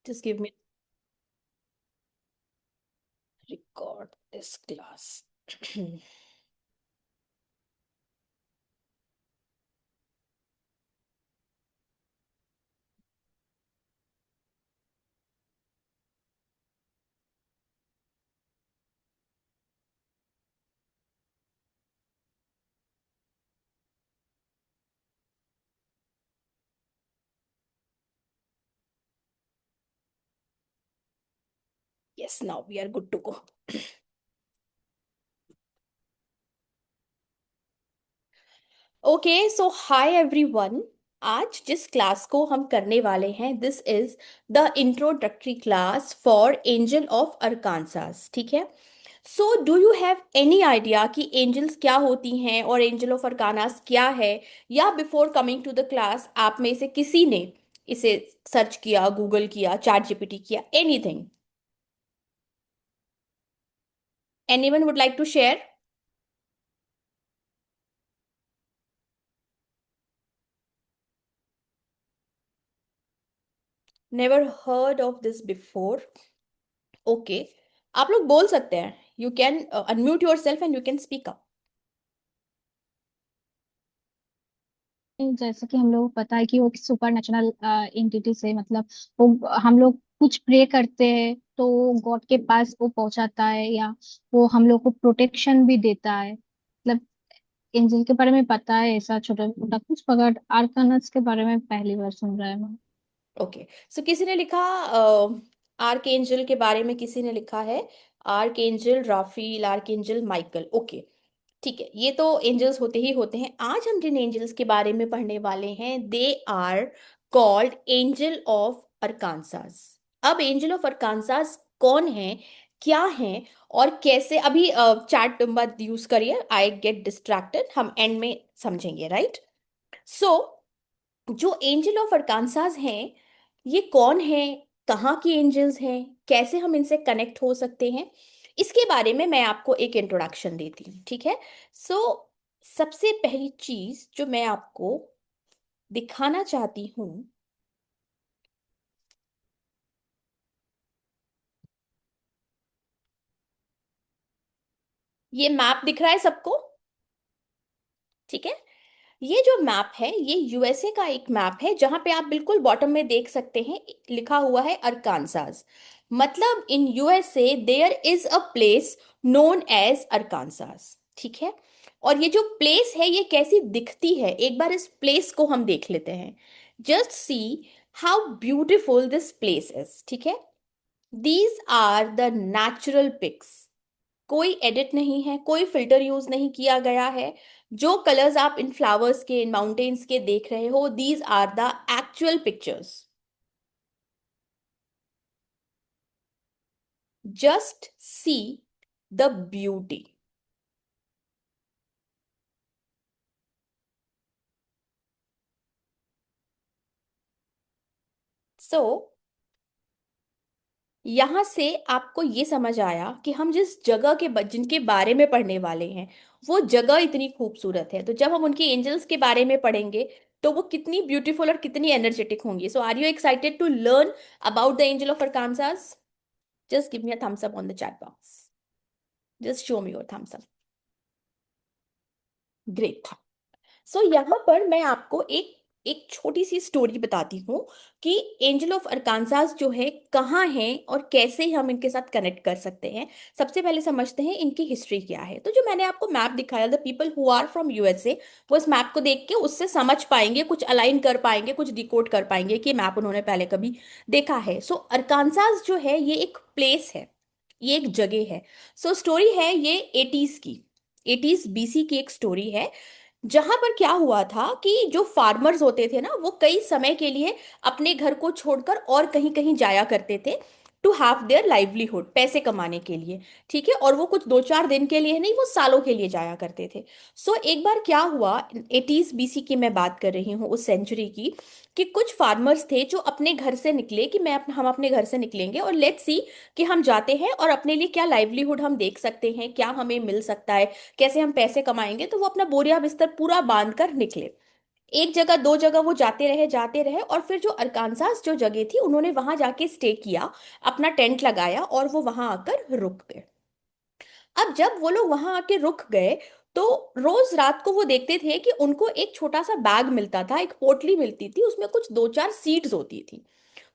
Just give me record this class. Yes, now we are good to go. Okay so hi everyone. आज जिस class को हम करने वाले हैं this is the introductory class for angel of Arkansas. ठीक है। So do you have any idea कि एंजल्स क्या होती हैं और एंजल ऑफ अरकानास क्या है? या before coming to the class आप में से किसी ने इसे सर्च किया, गूगल किया, चैट जीपीटी किया, anything? Anyone would like to share? Never heard of this before. Okay, आप लोग बोल सकते हैं। You can unmute yourself and you can speak up. जैसे कि हम लोग को पता है कि वो सुपर नेचुरल एंटिटी से मतलब वो हम लोग कुछ प्रे करते हैं तो गॉड के पास वो पहुंचाता है या वो हम लोग को प्रोटेक्शन भी देता है मतलब एंजल के बारे में पता है ऐसा छोटा मोटा कुछ मगर आर्कनस के बारे में पहली बार सुन रहा है मैं। ओके, सो किसी ने लिखा आर्क एंजल के बारे में, किसी ने लिखा है arc angel राफील, arc angel Michael. Okay, ठीक है। ये तो एंजल्स होते ही होते हैं। आज हम जिन एंजल्स के बारे में पढ़ने वाले हैं they are called angel of Arkansas. अब एंजल ऑफ अरकानसास कौन है, क्या है और कैसे? अभी चैट मत यूज करिए, आई गेट डिस्ट्रैक्टेड, हम एंड में समझेंगे, राइट? सो जो एंजल ऑफ अरकानसास हैं, ये कौन है, कहाँ की एंजल्स हैं, कैसे हम इनसे कनेक्ट हो सकते हैं, इसके बारे में मैं आपको एक इंट्रोडक्शन देती हूँ। ठीक है। सो सबसे पहली चीज जो मैं आपको दिखाना चाहती हूँ, ये मैप दिख रहा है सबको? ठीक है। ये जो मैप है ये यूएसए का एक मैप है जहां पे आप बिल्कुल बॉटम में देख सकते हैं लिखा हुआ है अरकानसास। मतलब in USA there is a place known as Arkansas. ठीक है। और ये जो प्लेस है ये कैसी दिखती है, एक बार इस प्लेस को हम देख लेते हैं। Just see how beautiful this place is. ठीक है। These are the natural pics, कोई एडिट नहीं है, कोई फिल्टर यूज नहीं किया गया है। जो कलर्स आप इन फ्लावर्स के, इन माउंटेन्स के देख रहे हो, these are the actual pictures. Just see the beauty. So यहां से आपको ये समझ आया कि हम जिस जगह के जिनके बारे में पढ़ने वाले हैं वो जगह इतनी खूबसूरत है, तो जब हम उनके एंजल्स के बारे में पढ़ेंगे तो वो कितनी ब्यूटीफुल और कितनी एनर्जेटिक होंगी। So are you excited to learn about the angel of Arkansas? Just give me a thumbs up on the chat box. Just show me your thumbs up. Great. सो यहाँ पर मैं आपको एक एक छोटी सी स्टोरी बताती हूँ कि एंजल ऑफ अरकानसास जो है कहाँ है और कैसे हम इनके साथ कनेक्ट कर सकते हैं। सबसे पहले समझते हैं इनकी हिस्ट्री क्या है। तो जो मैंने आपको मैप दिखाया, the people who are from USA वो इस मैप को देख के उससे समझ पाएंगे, कुछ अलाइन कर पाएंगे, कुछ डिकोड कर पाएंगे कि मैप उन्होंने पहले कभी देखा है। सो अरकानसास जो है ये एक प्लेस है, ये एक जगह है। सो स्टोरी है ये एटीज की, एटीज बीसी की एक स्टोरी है। जहां पर क्या हुआ था कि जो फार्मर्स होते थे ना वो कई समय के लिए अपने घर को छोड़कर और कहीं कहीं जाया करते थे टू हैव देयर लाइवलीहुड, पैसे कमाने के लिए। ठीक है। और वो कुछ दो चार दिन के लिए नहीं, वो सालों के लिए जाया करते थे। सो एक बार क्या हुआ, एटीज बीसी की मैं बात कर रही हूँ, उस सेंचुरी की, कि कुछ फार्मर्स थे जो अपने घर से निकले कि हम अपने घर से निकलेंगे और लेट्स सी कि हम जाते हैं और अपने लिए क्या लाइवलीहुड हम देख सकते हैं, क्या हमें मिल सकता है, कैसे हम पैसे कमाएंगे। तो वो अपना बोरिया बिस्तर पूरा बांध कर निकले। एक जगह दो जगह वो जाते रहे, और फिर जो अरकानसास जो जगह थी उन्होंने वहां जाके स्टे किया, अपना टेंट लगाया और वो वहां आकर रुक गए। अब जब वो लोग वहां आके रुक गए, तो रोज रात को वो देखते थे कि उनको एक छोटा सा बैग मिलता था, एक पोटली मिलती थी, उसमें कुछ दो चार सीड्स होती थी।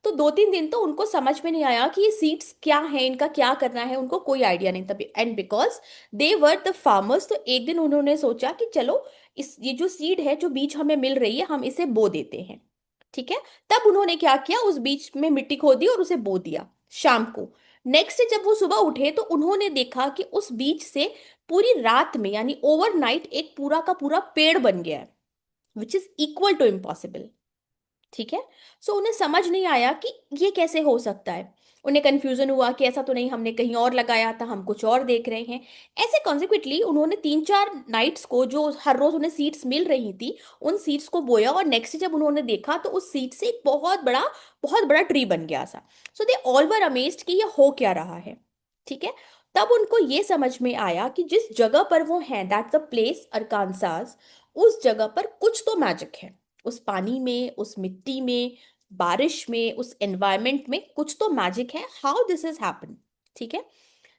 तो दो तीन दिन तो उनको समझ में नहीं आया कि ये सीड्स क्या है, इनका क्या करना है, उनको कोई आइडिया नहीं था। And because they were the farmers, तो एक दिन उन्होंने सोचा कि चलो इस ये जो सीड है, जो बीज हमें मिल रही है, हम इसे बो देते हैं। ठीक है। तब उन्होंने क्या किया, उस बीज में मिट्टी खोदी और उसे बो दिया शाम को। नेक्स्ट डे जब वो सुबह उठे तो उन्होंने देखा कि उस बीज से पूरी रात में, यानी ओवरनाइट, एक पूरा का पूरा पेड़ बन गया है, which is equal to impossible. ठीक है। सो उन्हें समझ नहीं आया कि ये कैसे हो सकता है। उन्हें कंफ्यूजन हुआ कि ऐसा तो नहीं, हमने कहीं और लगाया था, हम कुछ और देख रहे हैं। ऐसे कॉन्सिक्वेंटली उन्होंने तीन चार नाइट्स को, जो हर रोज उन्हें सीड्स मिल रही थी, उन सीड्स को बोया, और नेक्स्ट जब उन्होंने देखा तो उस सीड से एक बहुत बड़ा ट्री बन गया था। सो दे ऑल वर अमेज्ड कि ये हो क्या रहा है। ठीक है। तब उनको ये समझ में आया कि जिस जगह पर वो हैं, दैट्स अ प्लेस अरकानसास, उस जगह पर कुछ तो मैजिक है। उस पानी में, उस मिट्टी में, बारिश में, उस एनवायरनमेंट में कुछ तो मैजिक है। How this is happen. ठीक है।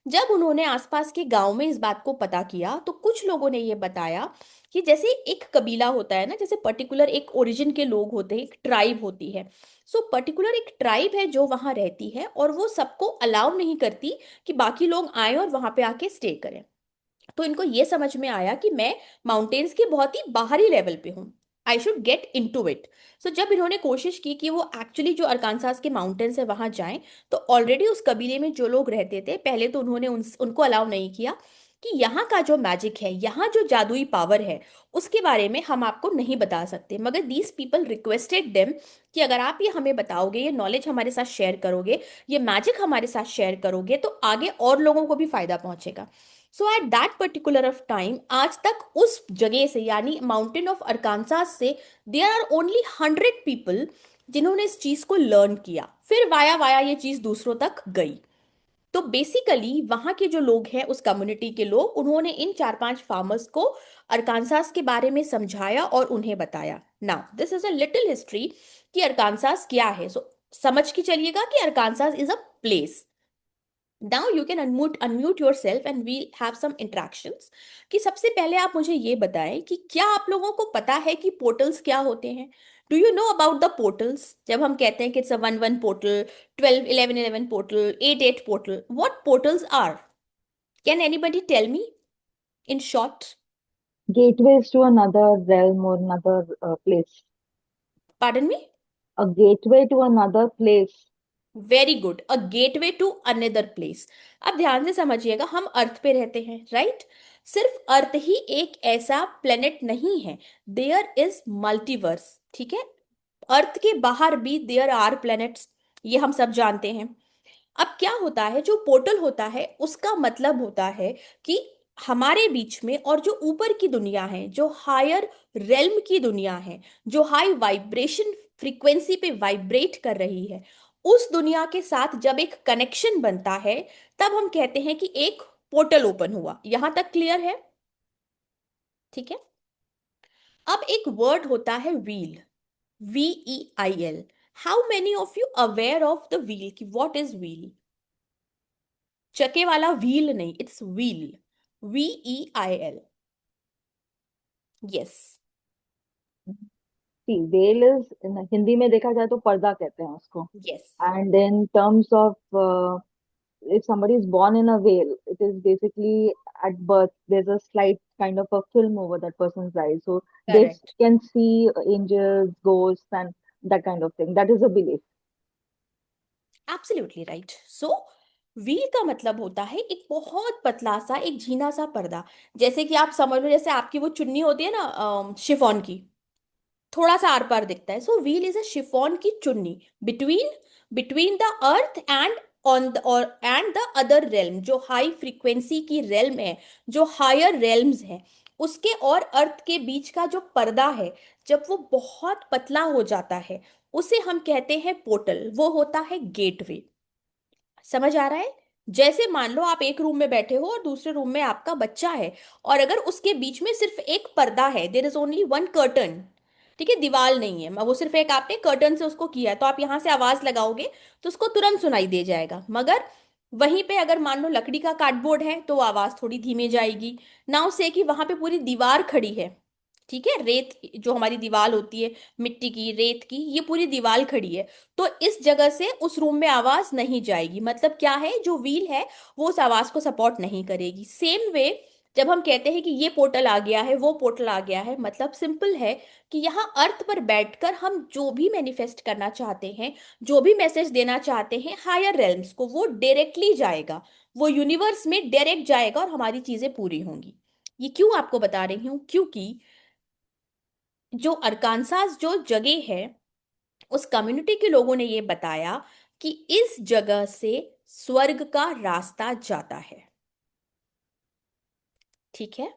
जब उन्होंने आसपास के गांव में इस बात को पता किया तो कुछ लोगों ने ये बताया कि जैसे एक कबीला होता है ना, जैसे पर्टिकुलर एक ओरिजिन के लोग होते हैं, एक ट्राइब होती है। सो पर्टिकुलर एक ट्राइब है जो वहां रहती है, और वो सबको अलाउ नहीं करती कि बाकी लोग आए और वहां पे आके स्टे करें। तो इनको ये समझ में आया कि मैं माउंटेन्स के बहुत ही बाहरी लेवल पे हूँ, I should get into it. So जब इन्होंने कोशिश की कि वो एक्चुअली जो अरकानसास के माउंटेन्स है वहां जाएं, तो ऑलरेडी उस कबीले में जो लोग रहते थे, पहले तो उन्होंने उनको अलाउ नहीं किया कि यहाँ का जो मैजिक है, यहाँ जो जादुई पावर है, उसके बारे में हम आपको नहीं बता सकते। मगर दीज पीपल रिक्वेस्टेड देम कि अगर आप ये हमें बताओगे, ये नॉलेज हमारे साथ शेयर करोगे, ये मैजिक हमारे साथ शेयर करोगे, तो आगे और लोगों को भी फायदा पहुंचेगा। So at that particular of time, आज तक उस जगह से, यानी माउंटेन ऑफ अरकानसास से, देयर आर ओनली 100 पीपल जिन्होंने इस चीज को लर्न किया। फिर वाया वाया ये चीज दूसरों तक गई। तो बेसिकली वहां के जो लोग हैं, उस कम्युनिटी के लोग, उन्होंने इन चार पांच फार्मर्स को अरकानसास के बारे में समझाया और उन्हें बताया। Now this is a little history कि अरकानसास क्या है। सो समझ के चलिएगा कि Arkansas is a place. Now you can unmute yourself and we'll have some interactions. कि सबसे पहले आप मुझे ये बताएं कि क्या आप लोगों को पता है कि पोर्टल्स क्या होते हैं। Do you know about the portals? जब हम कहते हैं कि it's a 1 1 portal, 12 11 11 portal, 8 8 portal, what portals are? Can anybody tell me in short? Gateways to another realm or another place. Pardon me? A gateway to another place. Very good, a gateway to another place. अब ध्यान से समझिएगा, हम अर्थ पे रहते हैं, right? सिर्फ अर्थ ही एक ऐसा प्लेनेट नहीं है, देयर इज मल्टीवर्स। ठीक है। अर्थ के बाहर भी देयर आर प्लैनेट्स, ये हम सब जानते हैं। अब क्या होता है, जो पोर्टल होता है उसका मतलब होता है कि हमारे बीच में और जो ऊपर की दुनिया है, जो हायर रेल्म की दुनिया है, जो हाई वाइब्रेशन फ्रीक्वेंसी पे वाइब्रेट कर रही है, उस दुनिया के साथ जब एक कनेक्शन बनता है, तब हम कहते हैं कि एक पोर्टल ओपन हुआ। यहां तक क्लियर है? ठीक है। अब एक वर्ड होता है wheel, VEIL। How many of you aware of the wheel, कि व्हाट इज व्हील? चके वाला व्हील नहीं, it's wheel, VEIL। Yes. See, veil is in Hindi में देखा जाए तो पर्दा कहते हैं उसको. Yes. And in terms of if somebody is born in a veil, it is basically at birth there's a slight kind of a film over that person's eyes, so they correct. can see angels, ghosts, and that kind of thing. That is a belief. Absolutely right. So wheel का मतलब होता है एक बहुत पतला सा, एक झीना सा पर्दा। जैसे कि आप समझ लो, जैसे आपकी वो चुन्नी होती है ना, शिफॉन की, थोड़ा सा आर पार दिखता है। सो व्हील इज अ शिफॉन की चुन्नी, between between the earth and on the और एंड द अदर रेल्म, जो हाई फ्रीक्वेंसी की रेल्म है, जो हायर रेल्म्स है, उसके और अर्थ के बीच का जो पर्दा है, जब वो बहुत पतला हो जाता है, उसे हम कहते हैं पोर्टल, वो होता है गेटवे। समझ आ रहा है? जैसे मान लो आप एक रूम में बैठे हो और दूसरे रूम में आपका बच्चा है, और अगर उसके बीच में सिर्फ एक पर्दा है, there is only one curtain, ठीक है, दीवार नहीं है, वो सिर्फ एक आपने कर्टन से उसको किया है, तो आप यहाँ से आवाज लगाओगे तो उसको तुरंत सुनाई दे जाएगा। मगर वहीं पे अगर मान लो लकड़ी का कार्डबोर्ड है तो वो आवाज थोड़ी धीमे जाएगी। ना उसे कि वहां पे पूरी दीवार खड़ी है, ठीक है, रेत जो हमारी दीवार होती है, मिट्टी की, रेत की, ये पूरी दीवार खड़ी है, तो इस जगह से उस रूम में आवाज नहीं जाएगी। मतलब क्या है, जो व्हील है वो उस आवाज को सपोर्ट नहीं करेगी। सेम वे जब हम कहते हैं कि ये पोर्टल आ गया है, वो पोर्टल आ गया है, मतलब सिंपल है कि यहाँ अर्थ पर बैठकर हम जो भी मैनिफेस्ट करना चाहते हैं, जो भी मैसेज देना चाहते हैं हायर रेल्म्स को, वो डायरेक्टली जाएगा, वो यूनिवर्स में डायरेक्ट जाएगा और हमारी चीजें पूरी होंगी। ये क्यों आपको बता रही हूँ, क्योंकि जो अरकानसास जो जगह है, उस कम्युनिटी के लोगों ने ये बताया कि इस जगह से स्वर्ग का रास्ता जाता है। ठीक है,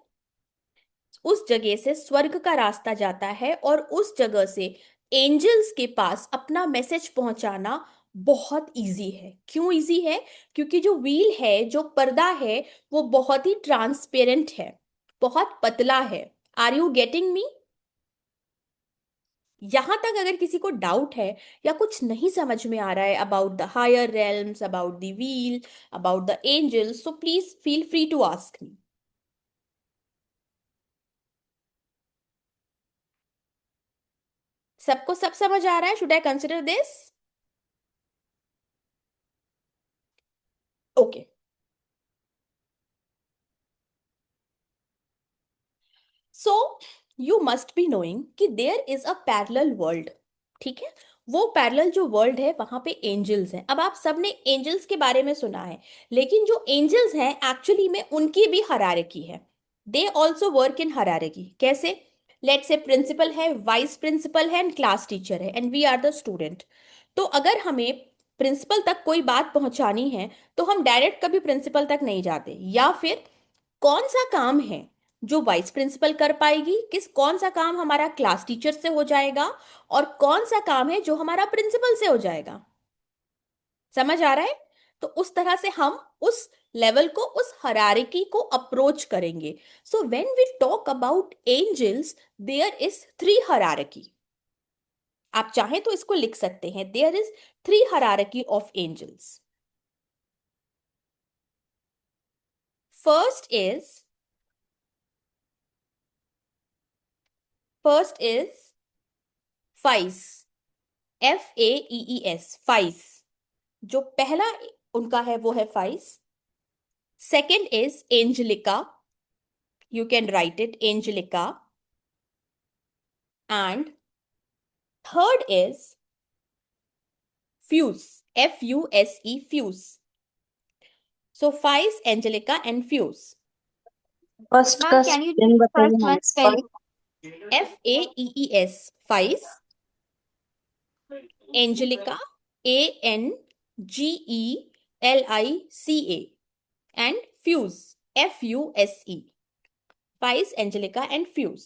उस जगह से स्वर्ग का रास्ता जाता है और उस जगह से एंजल्स के पास अपना मैसेज पहुंचाना बहुत इजी है। क्यों इजी है, क्योंकि जो व्हील है, जो पर्दा है, वो बहुत ही ट्रांसपेरेंट है, बहुत पतला है। Are you getting me? यहां तक अगर किसी को डाउट है या कुछ नहीं समझ में आ रहा है about the higher realms, about the wheel, about the angels, so please feel free to ask me. सबको सब समझ आ रहा है? Should I consider this? Okay, so you must be knowing कि there is a parallel world. ठीक है, वो पैरेलल जो वर्ल्ड है वहां पे एंजल्स हैं। अब आप सबने एंजल्स के बारे में सुना है, लेकिन जो एंजल्स हैं एक्चुअली में उनकी भी हरारकी है। They also work in hierarchy. कैसे? लेट्स से प्रिंसिपल है, वाइस प्रिंसिपल है एंड क्लास टीचर है and we are the student. तो अगर हमें प्रिंसिपल तक कोई बात पहुंचानी है तो हम डायरेक्ट कभी प्रिंसिपल तक नहीं जाते, या फिर कौन सा काम है जो वाइस प्रिंसिपल कर पाएगी, कौन सा काम हमारा क्लास टीचर से हो जाएगा, और कौन सा काम है जो हमारा प्रिंसिपल से हो जाएगा। समझ आ रहा है? तो उस तरह से हम उस लेवल को, उस हरारिकी को अप्रोच करेंगे। So when we talk about angels, there is three hierarchy. आप चाहें तो इसको लिख सकते हैं, there is three hierarchy of angels. First is first is Faees, FAEES, Faees. जो पहला उनका है वो है Faees. Second is Angelica, you can write it Angelica. And third is Fuse, FUSE, Fuse. So Faees, Angelica and Fuse. First का ma'am can you spelling first बताइए one ma'am. Spelling? FAEES, Faees. Angelica, ANGELICA। And Fuse, FUSE। Faees, Angelica and Fuse.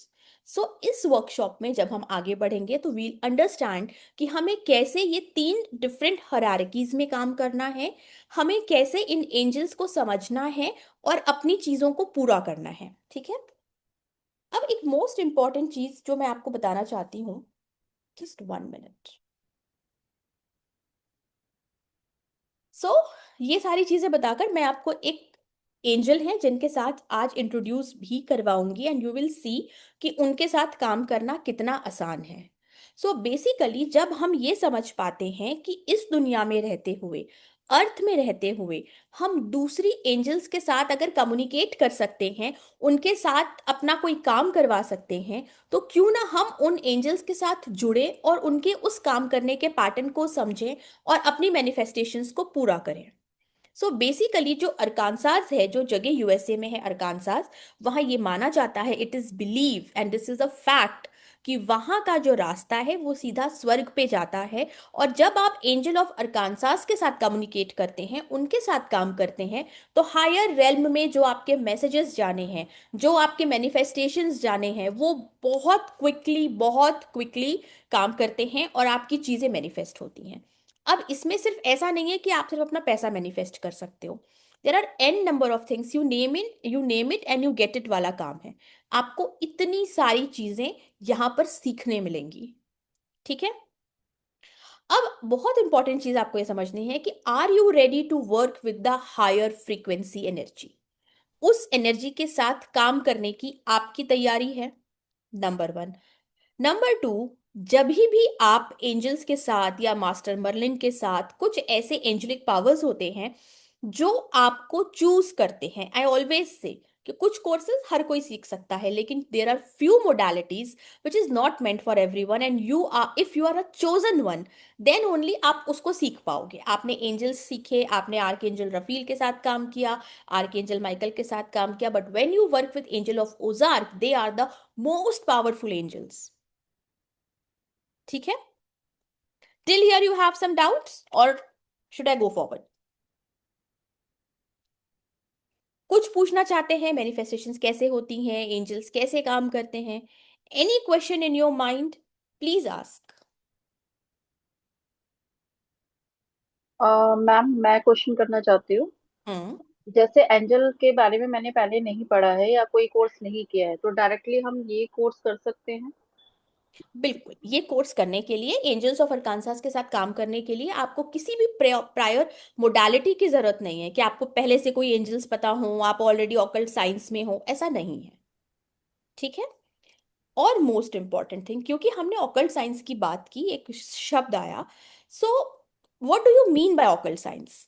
So इस workshop में जब हम आगे बढ़ेंगे तो we'll understand कि हमें कैसे ये तीन डिफरेंट हरारकीज में काम करना है, हमें कैसे इन एंजल्स को समझना है और अपनी चीजों को पूरा करना है। ठीक है, अब एक मोस्ट इंपॉर्टेंट चीज जो मैं आपको बताना चाहती हूँ, जस्ट 1 मिनट। सो ये सारी चीजें बताकर मैं आपको एक एंजल है जिनके साथ आज इंट्रोड्यूस भी करवाऊंगी एंड यू विल सी कि उनके साथ काम करना कितना आसान है। सो बेसिकली जब हम ये समझ पाते हैं कि इस दुनिया में रहते हुए, अर्थ में रहते हुए, हम दूसरी एंजल्स के साथ अगर कम्युनिकेट कर सकते हैं, उनके साथ अपना कोई काम करवा सकते हैं, तो क्यों ना हम उन एंजल्स के साथ जुड़े और उनके उस काम करने के पैटर्न को समझें और अपनी मैनिफेस्टेशंस को पूरा करें। सो बेसिकली जो अरकानसास है, जो जगह यूएसए में है अरकानसास, वहां ये माना जाता है, it is believe and this is a fact, कि वहां का जो रास्ता है वो सीधा स्वर्ग पे जाता है। और जब आप एंजल ऑफ अरकानसास के साथ कम्युनिकेट करते हैं, उनके साथ काम करते हैं, तो हायर रेल्म में जो आपके मैसेजेस जाने हैं, जो आपके मैनिफेस्टेशंस जाने हैं, वो बहुत क्विकली काम करते हैं और आपकी चीजें मैनिफेस्ट होती हैं। अब इसमें सिर्फ ऐसा नहीं है कि आप सिर्फ अपना पैसा मैनिफेस्ट कर सकते हो। There are an number of things, you name it and you get it वाला काम है। आपको इतनी सारी चीजें यहाँ पर सीखने मिलेंगी। ठीक है। अब बहुत इंपॉर्टेंट चीज आपको ये समझनी है कि are you ready to work with the higher frequency energy. उस एनर्जी के साथ काम करने की आपकी तैयारी है, नंबर वन। नंबर टू, जब भी आप एंजल्स के साथ या मास्टर मर्लिन के साथ कुछ ऐसे एंजलिक पावर्स होते हैं जो आपको चूज करते हैं, आई ऑलवेज से कि कुछ कोर्सेज हर कोई सीख सकता है, लेकिन there are few modalities which is not meant for everyone, and you are, if you are a chosen one, then only आप उसको सीख पाओगे। आपने एंजल्स सीखे, आपने आर्क एंजल रफील के साथ काम किया, आर्क एंजल माइकल के साथ काम किया, but when you work with angel of Ozark, they are the most powerful angels. ठीक है। Till here you have some doubts और शुड आई गो फॉरवर्ड? कुछ पूछना चाहते हैं? मैनिफेस्टेशंस कैसे होती हैं, एंजल्स कैसे काम करते हैं? Any question in your mind, please ask. Ma'am मैं क्वेश्चन करना चाहती हूँ। हम्म। जैसे एंजल के बारे में मैंने पहले नहीं पढ़ा है या कोई कोर्स नहीं किया है, तो डायरेक्टली हम ये कोर्स कर सकते हैं? बिल्कुल, ये कोर्स करने के लिए, एंजल्स ऑफ अरकानसास के साथ काम करने के लिए आपको किसी भी प्रायर मोडालिटी की जरूरत नहीं है कि आपको पहले से कोई एंजल्स पता हो, आप ऑलरेडी ऑकल्ट साइंस में हो, ऐसा नहीं है। ठीक है। और मोस्ट इंपॉर्टेंट थिंग, क्योंकि हमने ऑकल्ट साइंस की बात की, एक शब्द आया, so what do you mean by occult science?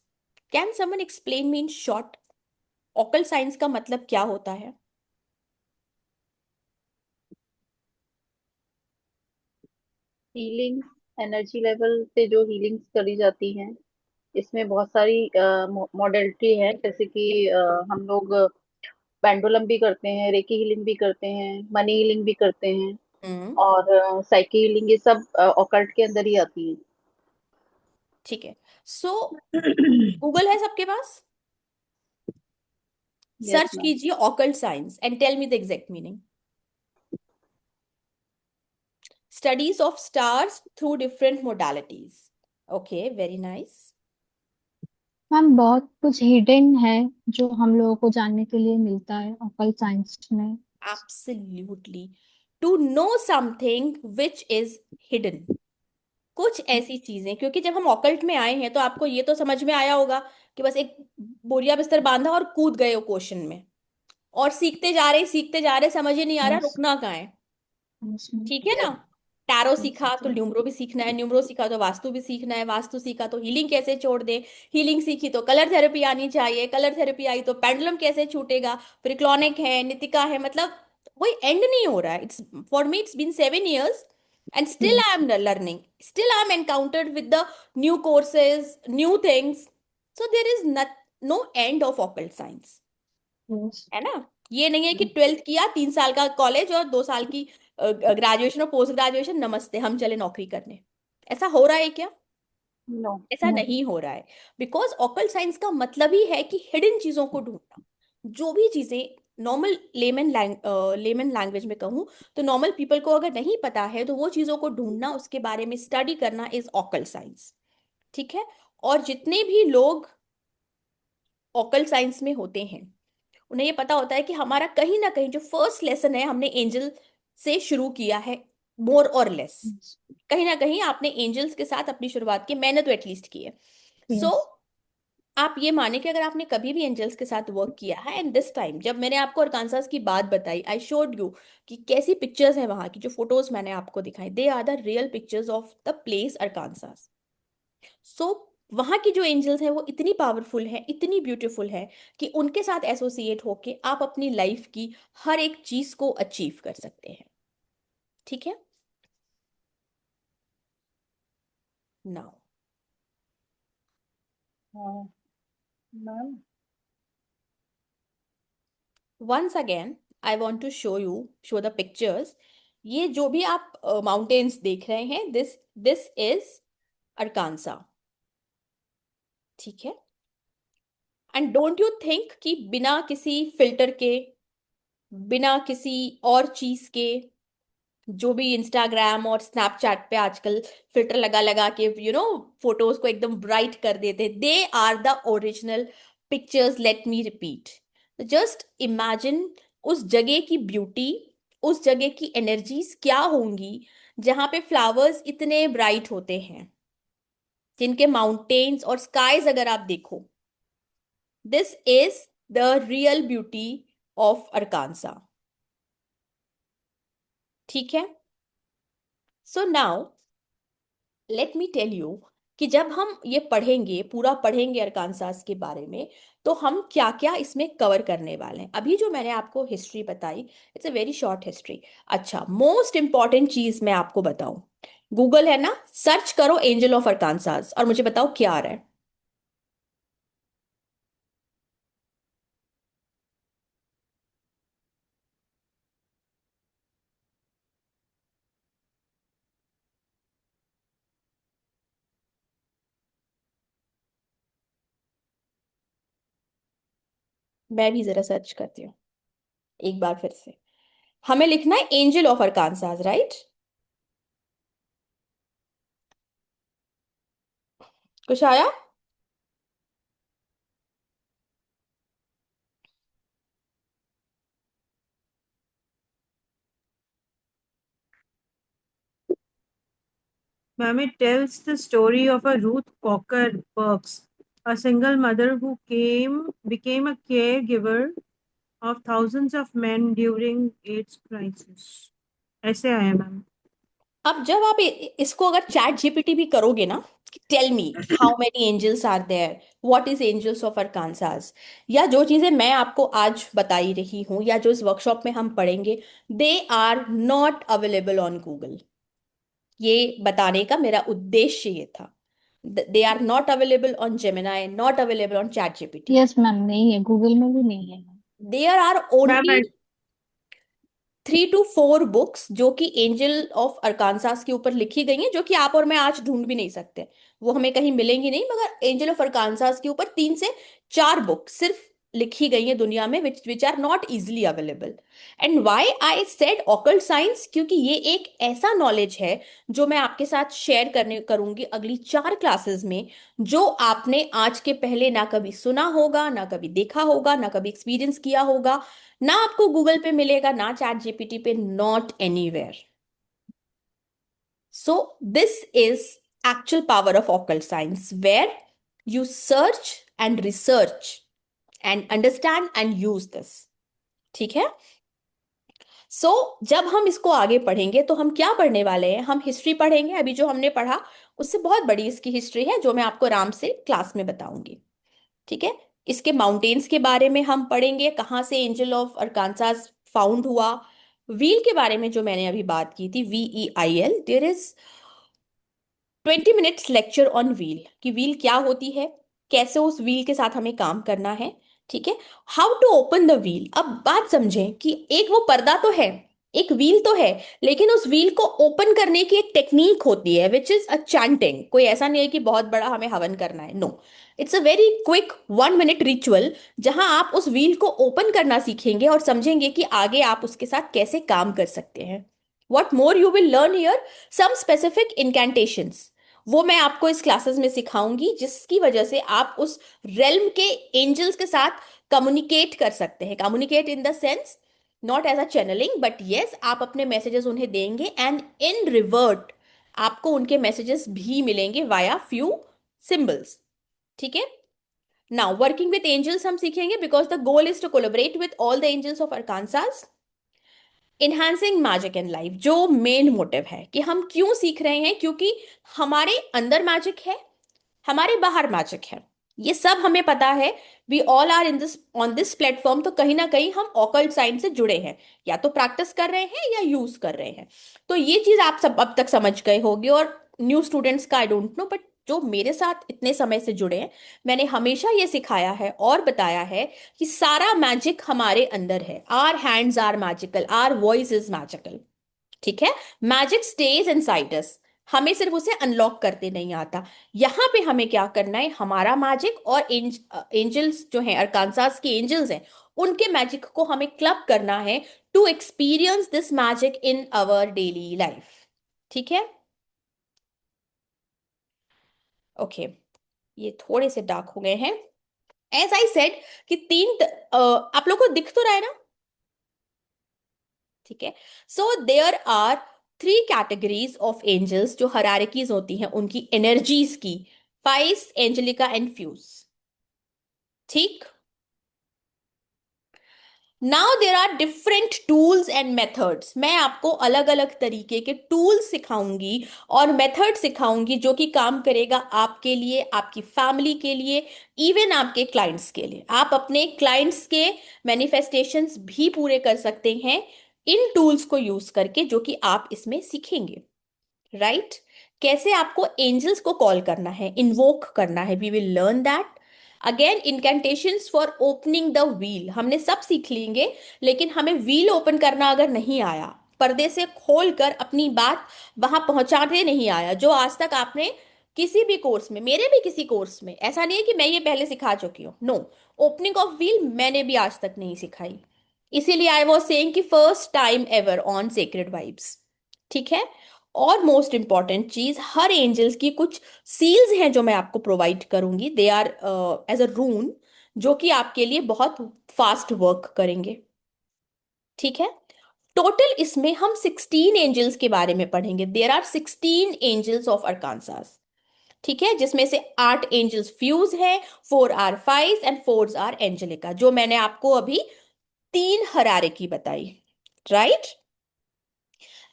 Can someone explain me in short? Occult science का मतलब क्या होता है? हीलिंग, एनर्जी लेवल से जो हीलिंग्स करी जाती हैं, इसमें बहुत सारी मॉडलिटी है। जैसे कि हम लोग पेंडुलम भी करते हैं, रेकी हीलिंग भी करते हैं, मनी हीलिंग भी करते हैं, हम्म। और साइकी हीलिंग, ये सब ऑकल्ट के अंदर ही आती ठीक है। सो है। गूगल है सबके पास? Yes search ma'am. कीजिए occult science and tell me the exact meaning. Studies of stars through different modalities. Okay, very nice. Ma'am बहुत कुछ हिडन है जो हम लोगों को जानने के लिए मिलता है ऑकल्ट साइंस में। Absolutely. To know something which is hidden, कुछ ऐसी चीजें, क्योंकि जब हम ऑकल्ट में आए हैं तो आपको ये तो समझ में आया होगा कि बस एक बोरिया बिस्तर बांधा और कूद गए हो क्वेश्चन में, और सीखते जा रहे, समझ ही नहीं आ रहा यस। रुकना कहाँ है। यस ठीक है ना। यस। Tarot yes. सीखा तो न्यूमरो भी सीखना है, न्यूमरो सीखा तो वास्तु भी सीखना है, वास्तु सीखा तो हीलिंग कैसे छोड़ दे, हीलिंग सीखी तो कलर थेरेपी आनी चाहिए, कलर थेरेपी आई तो पेंडुलम कैसे छूटेगा, फिर क्लॉनिक है, नितिका है, मतलब कोई एंड नहीं हो रहा है। It's, for me it's been 7 years and still I yes. am learning, still I am encountered with the new courses, new things, so there is no end of occult science, yes. है ना। ये नहीं है कि 12th किया, 3 साल का college और 2 साल की ग्रेजुएशन और पोस्ट ग्रेजुएशन, नमस्ते हम चले नौकरी करने। ऐसा हो रहा है क्या? नो। ऐसा नहीं हो रहा है। बिकॉज ऑकल्ट साइंस का मतलब ही है कि हिडन चीजों को ढूंढना। जो भी चीजें नॉर्मल लेमन लैंग्वेज में कहूँ तो नॉर्मल पीपल को अगर नहीं पता है तो वो चीजों को ढूंढना, उसके बारे में स्टडी करना इज ऑकल्ट साइंस। ठीक है। और जितने भी लोग ऑकल्ट साइंस में होते हैं उन्हें ये पता होता है कि हमारा कहीं ना कहीं जो फर्स्ट लेसन है हमने एंजल से शुरू किया है, मोर और लेस। कहीं ना कहीं आपने एंजल्स के साथ अपनी शुरुआत की, मैंने तो एटलीस्ट की है। So yes. आप ये माने कि अगर आपने कभी भी एंजल्स के साथ वर्क किया है, एंड दिस टाइम जब मैंने आपको अरकानसास की बात बताई, आई शोड यू कि कैसी पिक्चर्स हैं वहां की, जो फोटोज मैंने आपको दिखाई, they are the real pictures of the place Arkansas. So वहां की जो एंजल्स हैं वो इतनी पावरफुल है, इतनी ब्यूटीफुल है कि उनके साथ एसोसिएट होके आप अपनी लाइफ की हर एक चीज को अचीव कर सकते हैं। ठीक है। नाउ हाँ ma'am. Once again I want to show the pictures. ये जो भी आप माउंटेन्स देख रहे हैं, दिस दिस इज अरकानसा। ठीक है। एंड डोंट यू थिंक कि बिना किसी फिल्टर के, बिना किसी और चीज के, जो भी इंस्टाग्राम और स्नैपचैट पे आजकल फिल्टर लगा लगा के फोटोज को एकदम ब्राइट कर देते, they are the original pictures, let me repeat, just imagine उस जगह की ब्यूटी, उस जगह की एनर्जीज क्या होंगी जहां पे फ्लावर्स इतने ब्राइट होते हैं, जिनके माउंटेन्स और स्काईज अगर आप देखो, this is the real beauty of Arkansas. ठीक है, so now let me tell you कि जब हम ये पढ़ेंगे, पूरा पढ़ेंगे अरकानसास के बारे में, तो हम क्या क्या इसमें कवर करने वाले हैं। अभी जो मैंने आपको हिस्ट्री बताई, it's a very short history. अच्छा, मोस्ट इंपॉर्टेंट चीज मैं आपको बताऊं, गूगल है ना, सर्च करो एंजल ऑफ अरकानसास और मुझे बताओ क्या आ रहा है। मैं भी जरा सर्च करती हूँ एक बार फिर से। हमें लिखना है एंजल ऑफ अरकानसास, राइट? कुछ आया? Ma'am, it tells the story of a Ruth Cocker Burks, a single mother who became a caregiver of thousands of men during AIDS crisis. ऐसे आया मैम। अब जब आप इसको अगर चैट जीपीटी भी करोगे ना, tell me how many angels are there, what is angels of Arkansas, या जो चीजें मैं आपको आज बताई रही हूं या जो इस वर्कशॉप में हम पढ़ेंगे, they are not available on Google. ये बताने का मेरा उद्देश्य ये था। They are not available on Gemini, not available on chat GPT. Yes ma'am, नहीं है, गूगल में भी नहीं है। There are ma'am only 3 to 4 books जो कि एंजल ऑफ अरकानसास के ऊपर लिखी गई हैं, जो कि आप और मैं आज ढूंढ भी नहीं सकते, वो हमें कहीं मिलेंगी नहीं, मगर एंजल ऑफ अरकानसास के ऊपर 3 से 4 बुक सिर्फ लिखी गई हैं दुनिया में, which are not easily available. And why I said occult science, क्योंकि ये एक ऐसा नॉलेज है जो मैं आपके साथ शेयर करने करूंगी अगली 4 क्लासेस में, जो आपने आज के पहले ना कभी सुना होगा, ना कभी देखा होगा, ना कभी एक्सपीरियंस किया होगा, ना आपको गूगल पे मिलेगा, ना चैट जीपीटी पे, not anywhere. So this is actual power of occult science, where you search and research and understand and use this. ठीक है, जब हम इसको आगे पढ़ेंगे तो हम क्या पढ़ने वाले हैं, हम हिस्ट्री पढ़ेंगे। अभी जो हमने पढ़ा उससे बहुत बड़ी इसकी हिस्ट्री है, जो मैं आपको आराम से क्लास में बताऊंगी। ठीक है, इसके माउंटेन्स के बारे में हम पढ़ेंगे, कहाँ से एंजल ऑफ अरकानसास फाउंड हुआ। व्हील के बारे में जो मैंने अभी बात की थी, VEIL, there is 20 minutes lecture on veil, कि व्हील क्या होती है, कैसे उस व्हील के साथ हमें काम करना है। ठीक है, how to open the veil. अब बात समझें कि एक वो पर्दा तो है, एक व्हील तो है, लेकिन उस व्हील को ओपन करने की एक टेक्निक होती है, विच इज अ चैंटिंग। कोई ऐसा नहीं है कि बहुत बड़ा हमें हवन करना है, no, it's a very quick 1 minute ritual, जहां आप उस व्हील को ओपन करना सीखेंगे और समझेंगे कि आगे आप उसके साथ कैसे काम कर सकते हैं। What more you will learn here, some specific incantations, वो मैं आपको इस क्लासेस में सिखाऊंगी, जिसकी वजह से आप उस रेल्म के एंजल्स के साथ कम्युनिकेट कर सकते हैं। Communicate in the sense not as a channeling, but yes, आप अपने मैसेजेस उन्हें देंगे एंड इन रिवर्ट आपको उनके मैसेजेस भी मिलेंगे वाया फ्यू सिंबल्स। ठीक है, नाउ वर्किंग विथ एंजल्स हम सीखेंगे, because the goal is to collaborate with all the angels of Arkansas. Enhancing magic in life, जो मेन मोटिव है कि हम क्यों सीख रहे हैं, क्योंकि हमारे अंदर मैजिक है, हमारे बाहर मैजिक है, ये सब हमें पता है। We all are in this on this platform, तो कहीं ना कहीं हम ऑकल्ट साइंस से जुड़े हैं, या तो प्रैक्टिस कर रहे हैं या यूज कर रहे हैं। तो ये चीज आप सब अब तक समझ गए होंगे, और न्यू स्टूडेंट्स का आई डोंट नो, बट जो मेरे साथ इतने समय से जुड़े हैं, मैंने हमेशा ये सिखाया है और बताया है कि सारा मैजिक हमारे अंदर है। Our hands are magical, our voice is magical. ठीक है, मैजिक स्टेज इनसाइड अस, हमें सिर्फ उसे अनलॉक करते नहीं आता। यहां पे हमें क्या करना है, हमारा मैजिक और एंजल्स जो हैं, अरकानसास के एंजल्स हैं, उनके मैजिक को हमें क्लब करना है to experience this magic in our daily life. ठीक है, ओके, ये थोड़े से डार्क हो गए हैं, एज आई सेड कि आप लोग को दिख तो रहा है ना, ठीक है। So there are 3 categories of angels जो हरारकीज होती हैं उनकी एनर्जीज की, फाइस, एंजेलिका एंड फ्यूज, ठीक। Now there are different tools and methods, मैं आपको अलग अलग तरीके के टूल्स सिखाऊंगी और मेथड सिखाऊंगी जो कि काम करेगा आपके लिए, आपकी फैमिली के लिए, इवन आपके क्लाइंट्स के लिए। आप अपने क्लाइंट्स के मैनिफेस्टेशंस भी पूरे कर सकते हैं इन टूल्स को यूज करके जो कि आप इसमें सीखेंगे, राइट। कैसे आपको एंजल्स को कॉल करना है, इन्वोक करना है, we will learn that. Again incantations for opening the wheel हमने सब सीख लेंगे, लेकिन हमें व्हील ओपन करना अगर नहीं आया, पर्दे से खोलकर अपनी बात वहां पहुंचाते नहीं आया, जो आज तक आपने किसी भी कोर्स में, मेरे भी किसी कोर्स में, ऐसा नहीं है कि मैं ये पहले सिखा चुकी हूँ, नो, ओपनिंग ऑफ व्हील मैंने भी आज तक नहीं सिखाई। इसीलिए आई वॉज सेइंग कि first time ever on sacred vibes, ठीक है। और मोस्ट इंपॉर्टेंट चीज, हर एंजल्स की कुछ सील्स हैं जो मैं आपको प्रोवाइड करूंगी, दे आर एज अ रून, जो कि आपके लिए बहुत फास्ट वर्क करेंगे, ठीक है। टोटल इसमें हम 16 एंजल्स के बारे में पढ़ेंगे, there are 16 angels of Arkansas, ठीक है, जिसमें से 8 एंजल्स फ्यूज है, 4 are fays and 4 are angelica, जो मैंने आपको अभी 3 हरारे की बताई, राइट।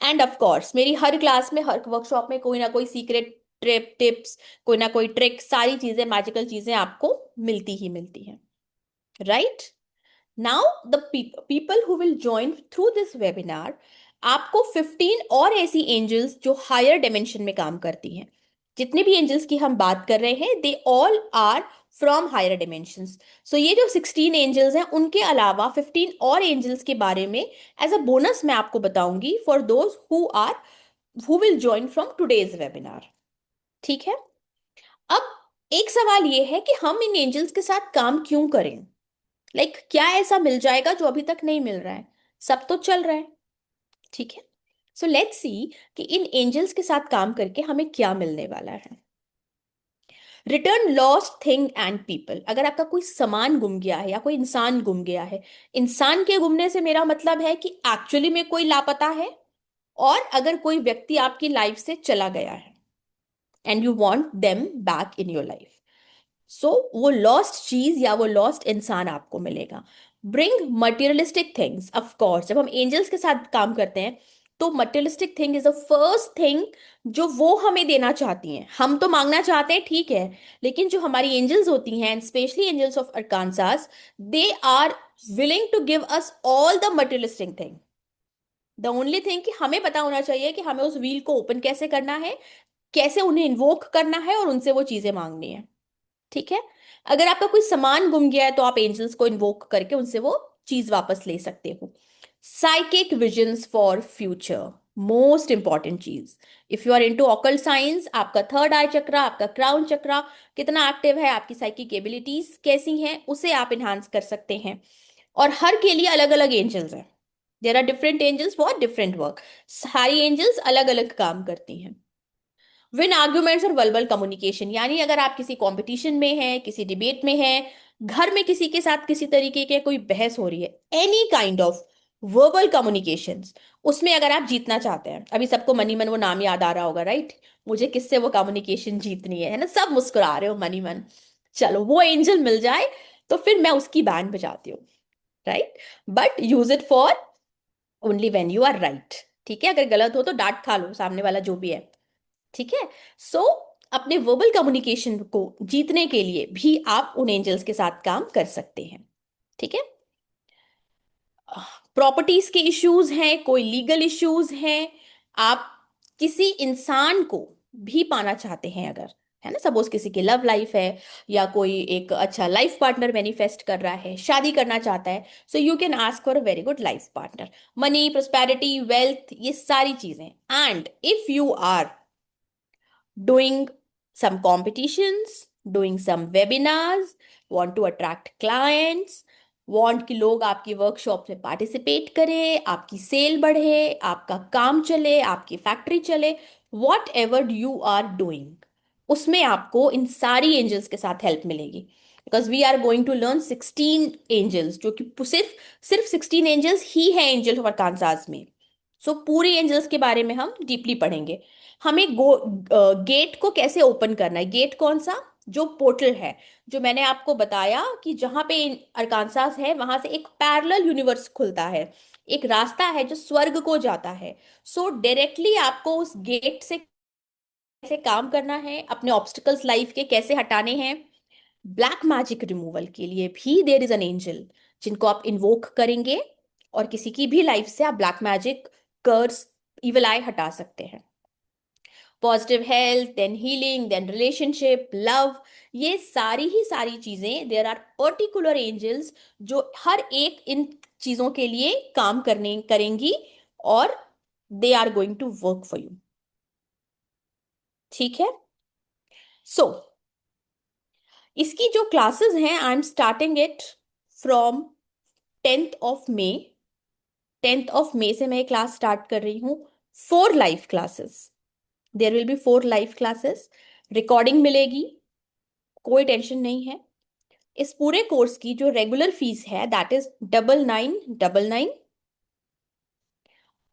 एंड ऑफ कोर्स मेरी हर क्लास में, हर वर्कशॉप में कोई ना कोई सीक्रेट ट्रिप टिप्स, कोई ना कोई ट्रिक, सारी चीजें, मैजिकल चीजें आपको मिलती ही मिलती हैं, right. Now the people who will join through this webinar, आपको 15 और ऐसी एंजल्स जो हायर डिमेंशन में काम करती हैं, जितने भी एंजल्स की हम बात कर रहे हैं they all are from higher dimensions. So ये जो 16 एंजल्स हैं उनके अलावा 15 और एंजल्स के बारे में एज अ बोनस मैं आपको बताऊंगी for those who will join from today's webinar, ठीक है। अब एक सवाल ये है कि हम इन एंजल्स के साथ काम क्यों करें, क्या ऐसा मिल जाएगा जो अभी तक नहीं मिल रहा है, सब तो चल रहा है, ठीक है। सो लेट्स सी कि इन एंजल्स के साथ काम करके हमें क्या मिलने वाला है। Return lost thing and people, अगर आपका कोई सामान गुम गया है या कोई इंसान गुम गया है, इंसान के गुमने से मेरा मतलब है कि एक्चुअली में कोई लापता है, और अगर कोई व्यक्ति आपकी लाइफ से चला गया है and you want them back in your life, so वो लॉस्ट चीज या वो लॉस्ट इंसान आपको मिलेगा। Bring materialistic things, of course जब हम एंजल्स के साथ काम करते हैं तो materialistic thing is the first thing जो वो हमें देना चाहती हैं। हम तो मांगना चाहते हैं, ठीक है, लेकिन जो हमारी एंजल्स होती हैं, specially angels of Arkansas, they are willing to give us all the materialistic thing. The only thing कि हमें पता होना चाहिए कि हमें उस व्हील को ओपन कैसे करना है, कैसे उन्हें इन्वोक करना है और उनसे वो चीजें मांगनी है, ठीक है। अगर आपका कोई सामान गुम गया है तो आप एंजल्स को इन्वोक करके उनसे वो चीज वापस ले सकते हो। Psychic visions for future, most important चीज, if you are into occult science, आपका थर्ड आई चक्रा, आपका क्राउन चक्रा कितना एक्टिव है, आपकी साइकिक एबिलिटीज कैसी हैं, उसे आप इन्हांस कर सकते हैं। और हर के लिए अलग अलग एंजल्स हैं, there are different angels for different work, सारी एंजल्स अलग अलग काम करती हैं। विन आर्ग्यूमेंट्स और वर्बल कम्युनिकेशन, यानी अगर आप किसी कंपटीशन में हैं, किसी डिबेट में हैं, घर में किसी के साथ किसी तरीके के कोई बहस हो रही है, any kind of verbal communications, उसमें अगर आप जीतना चाहते हैं, अभी सबको मनी मन वो नाम याद आ रहा होगा, राइट, मुझे किससे वो कम्युनिकेशन जीतनी है ना, सब मुस्कुरा रहे हो मनी मन, चलो वो एंजल मिल जाए तो फिर मैं उसकी बैंड बजाती हूँ, right. But use it for only when you are right, ठीक है, अगर गलत हो तो डांट खा लो सामने वाला जो भी है, ठीक है। सो अपने वर्बल कम्युनिकेशन को जीतने के लिए भी आप उन एंजल्स के साथ काम कर सकते हैं, ठीक है। प्रॉपर्टीज के इश्यूज हैं, कोई लीगल इश्यूज हैं, आप किसी इंसान को भी पाना चाहते हैं अगर, है ना, सपोज किसी की लव लाइफ है या कोई एक अच्छा लाइफ पार्टनर मैनिफेस्ट कर रहा है, शादी करना चाहता है, so you can ask for a very good life partner. Money, prosperity, wealth, ये सारी चीजें, and if you are doing some competitions, doing some webinars, want to attract clients, want कि लोग आपकी वर्कशॉप में पार्टिसिपेट करें, आपकी सेल बढ़े, आपका काम चले, आपकी फैक्ट्री चले, whatever you are doing, उसमें आपको इन सारी एंजल्स के साथ हेल्प मिलेगी, because we are going to learn 16 angels, जो कि सिर्फ सिर्फ 16 एंजल्स ही है एंजल ऑफ अरकानसास में। सो पूरे एंजल्स के बारे में हम डीपली पढ़ेंगे। हमें गेट को कैसे ओपन करना है। गेट कौन सा? जो पोर्टल है, जो मैंने आपको बताया कि जहां पे अरकानसास है वहां से एक पैरेलल यूनिवर्स खुलता है, एक रास्ता है जो स्वर्ग को जाता है। सो डायरेक्टली आपको उस गेट से कैसे काम करना है, अपने ऑब्स्टिकल्स लाइफ के कैसे हटाने हैं। ब्लैक मैजिक रिमूवल के लिए भी देयर इज एन एंजल जिनको आप इन्वोक करेंगे और किसी की भी लाइफ से आप black magic, curse, evil eye हटा सकते हैं। Positive health, then healing, then relationship, love, ये सारी ही सारी चीजें, देयर आर पर्टिकुलर एंजल्स जो हर एक इन चीजों के लिए काम करने करेंगी और they are going to work for you. ठीक है। सो इसकी जो क्लासेस हैं, I am starting it from 10th of May। 10th of May से मैं क्लास स्टार्ट कर रही हूँ। 4 live classes, there will be 4 live classes. Recording मिलेगी, कोई टेंशन नहीं है। इस पूरे कोर्स की जो रेगुलर फीस है दैट इज 9999,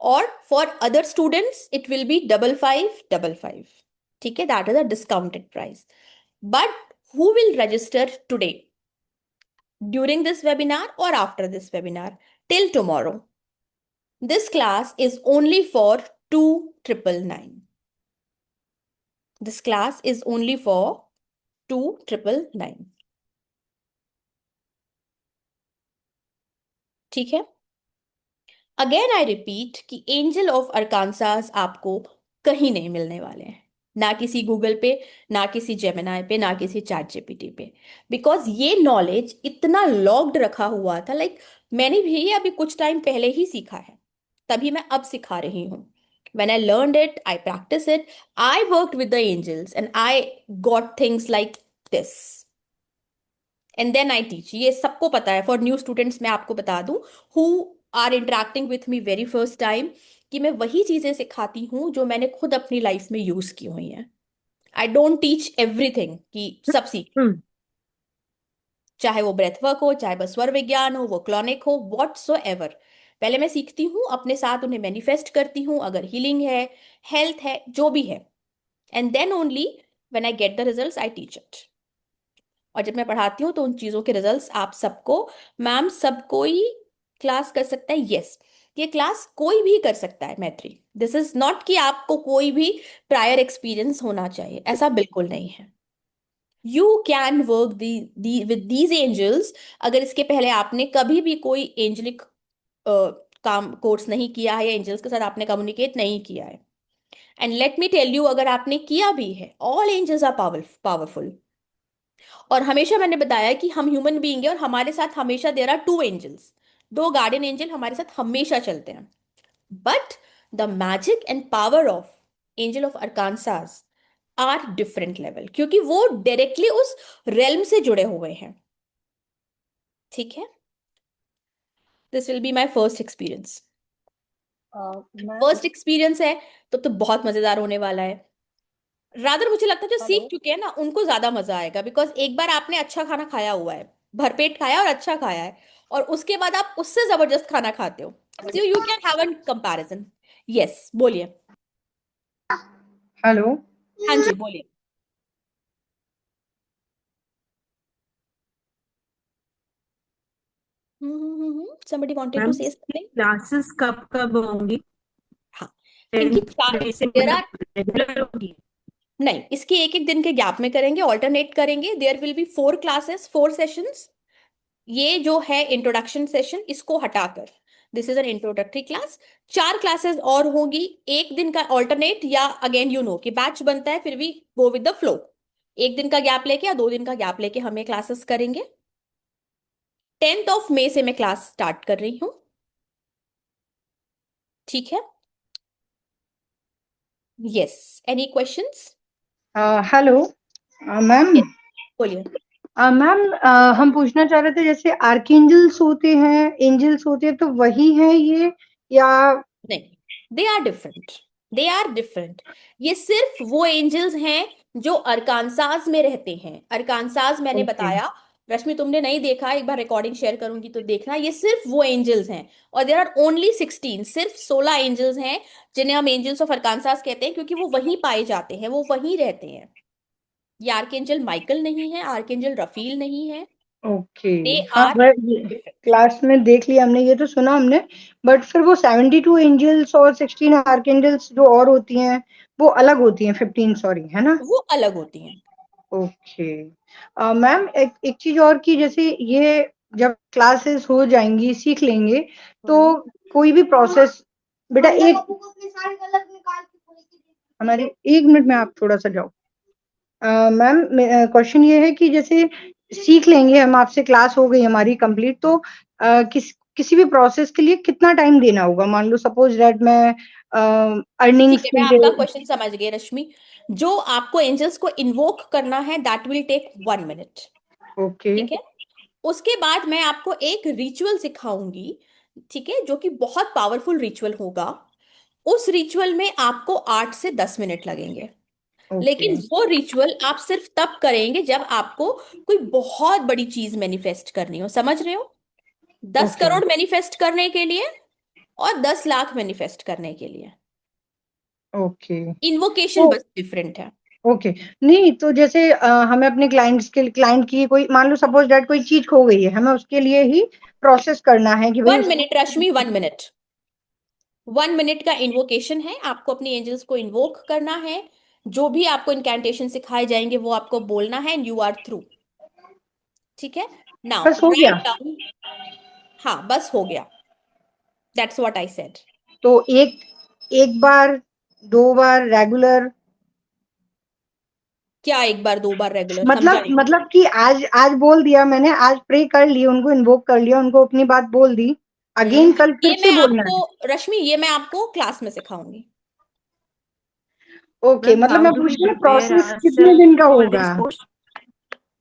और for other students it will be 5555। ठीक है, that is a discounted price. But who will register today during this webinar or after this webinar till tomorrow, this class is only for 2999. This class is only for 2999. ठीक है। Again I repeat कि angel of अरकानसास आपको कहीं नहीं मिलने वाले हैं, ना किसी गूगल पे, ना किसी जेमिनाई पे, ना किसी चैट जीपीटी पे, बिकॉज ये नॉलेज इतना लॉग्ड रखा हुआ था। लाइक मैंने भी ये अभी कुछ टाइम पहले ही सीखा है, तभी मैं अब सिखा रही हूँ। When I learned it, I practiced it, I worked with the angels and I got things like this. And then I teach. ये सबको पता है। फॉर न्यू स्टूडेंट्स मैं आपको बता दूं who are interacting with me very first time, कि मैं वही चीजें सिखाती हूँ जो मैंने खुद अपनी लाइफ में यूज की हुई हैं। आई डोंट टीच एवरीथिंग कि सब सीख, चाहे वो ब्रेथ वर्क हो, चाहे वो स्वर विज्ञान हो, वो क्लॉनिक हो, व्हाटसोएवर। पहले मैं सीखती हूँ, अपने साथ उन्हें मैनिफेस्ट करती हूँ, अगर हीलिंग है, हेल्थ है, जो भी है, and then only when I get the results I teach it. और जब मैं पढ़ाती हूँ तो उन चीजों के रिजल्ट्स आप सबको, मैम सब कोई क्लास कर सकता है। यस, ये क्लास कोई भी कर सकता है मैत्री। दिस इज नॉट कि आपको कोई भी प्रायर एक्सपीरियंस होना चाहिए, ऐसा बिल्कुल नहीं है। You can work with these angels. अगर इसके पहले आपने कभी भी कोई एंजलिक काम कोर्स नहीं किया है या एंजल्स के साथ आपने कम्युनिकेट नहीं किया है, and let me tell you, अगर आपने किया भी है, ऑल एंजल्स आर पावरफुल। और हमेशा मैंने बताया कि हम ह्यूमन बीइंग है और हमारे साथ हमेशा there are 2 angels, 2 guardian angel हमारे साथ हमेशा चलते हैं। But the magic and power of angel of Arkansas are different level, क्योंकि वो डायरेक्टली उस रेल्म से जुड़े हुए हैं। ठीक है, this will be my first experience. मैं फर्स्ट एक्सपीरियंस है तो बहुत मजेदार होने वाला है। रादर मुझे लगता है जो सीख हेलो। चुके हैं ना उनको ज्यादा मजा आएगा, बिकॉज एक बार आपने अच्छा खाना खाया हुआ है, भरपेट खाया और अच्छा खाया है, और उसके बाद आप उससे जबरदस्त खाना खाते हो, सो you can have a comparison. Yes, बोलिए। हेलो। हाँ जी, बोलिए। somebody wanted to ma'am say something। Classes कब कब होंगी? हाँ, इनकी 10 चार, मई से देर आर, मतलब रेगुलर होगी? नहीं, इसके एक एक दिन के गैप में करेंगे, ऑल्टरनेट करेंगे। There will be 4 classes, 4 sessions. ये जो है इंट्रोडक्शन सेशन, इसको हटाकर this is an introductory class. 4 classes और होंगी, एक दिन का ऑल्टरनेट, या अगेन यू नो कि बैच बनता है, फिर भी गो विद द फ्लो। एक दिन का गैप लेके या 2 दिन का गैप लेके हमें क्लासेस करेंगे। 10th of May से मैं क्लास स्टार्ट कर रही हूं। ठीक है। Yes, any questions? Hello ma'am. बोलिए। मैम हम पूछना चाह रहे थे, जैसे आर्कएंजल्स होते हैं, एंजल्स होते हैं, तो वही है ये या? नहीं, they are different, they are different. ये सिर्फ वो एंजल्स हैं जो अरकानसास में रहते हैं। अरकानसास मैंने ओके। बताया, रश्मि तुमने नहीं देखा, एक बार रिकॉर्डिंग शेयर करूंगी तो देखना, ये सिर्फ वो एंजल्स हैं। और देर आर ओनली 16, सिर्फ 16 एंजल्स हैं जिन्हें हम एंजल्स ऑफ अरकानसास कहते हैं, क्योंकि वो वहीं पाए जाते हैं, वो वहीं रहते हैं। ये आर्कएंजल माइकल नहीं है, आर्कएंजल रफील नहीं है। ओके। दे हाँ, आर वह डिफरेंट। क्लास में देख लिया हमने, ये तो सुना हमने। बट फिर वो 72 एंजल्स और 16 आर्कएंजल्स जो और होती हैं, वो अलग होती हैं, 15 सॉरी, है ना? वो अलग होती हैं। ओके। मैम, एक एक चीज और की, जैसे ये जब क्लासेस हो जाएंगी, सीख लेंगे, तो हम्म। कोई भी प्रोसेस, बेटा एक हमारे 1 मिनट में आप थोड़ा सा जाओ। मैम, क्वेश्चन ये है कि जैसे सीख लेंगे हम, आपसे क्लास हो गई हमारी कंप्लीट, तो किसी भी प्रोसेस के लिए कितना टाइम देना होगा? मान लो सपोज दैट मैं ठीक अर्निंग्स है, के मैं आपका लिए। क्वेश्चन समझ गई रश्मि। जो आपको एंजल्स को इन्वोक करना है, that will take 1 minute. Okay. ठीक है। उसके बाद मैं आपको एक रिचुअल सिखाऊंगी, ठीक है, जो कि बहुत पावरफुल रिचुअल होगा। उस रिचुअल में आपको 8 से 10 मिनट लगेंगे। ओके। लेकिन वो रिचुअल आप सिर्फ तब करेंगे जब आपको कोई बहुत बड़ी चीज मैनिफेस्ट करनी हो, समझ रहे हो? दस ओके। करोड़ मैनिफेस्ट करने के लिए और 10 लाख मैनिफेस्ट करने के लिए ओके। इन्वोकेशन तो बस डिफरेंट है। ओके। नहीं, तो जैसे हमें अपने क्लाइंट की कोई, मान लो सपोज दैट कोई चीज खो गई है, हमें उसके लिए ही प्रोसेस करना है कि भाई 1 मिनट उसको। रश्मि, 1 मिनट। 1 मिनट का इन्वोकेशन है, आपको अपनी एंजल्स को इन्वोक करना है। जो भी आपको इनकैंटेशन सिखाए जाएंगे वो आपको बोलना है, एंड यू आर थ्रू। ठीक है। नाउ बस हो गया? Write down. हाँ, बस हो गया। That's what I said. तो एक एक बार, 2 बार रेगुलर? क्या एक बार 2 बार रेगुलर, समझा मतलब नहीं। मतलब कि आज आज बोल दिया मैंने, आज प्रे कर ली, उनको इन्वोक कर लिया, उनको अपनी बात बोल दी, अगेन कल फिर ये से मैं बोलना आपको, है? रश्मि ये मैं आपको क्लास में सिखाऊंगी। ओके, Ma'am, मतलब how मैं do पूछ we रही हूँ prepare प्रोसेस कितने ourselves दिन का for होगा? this course?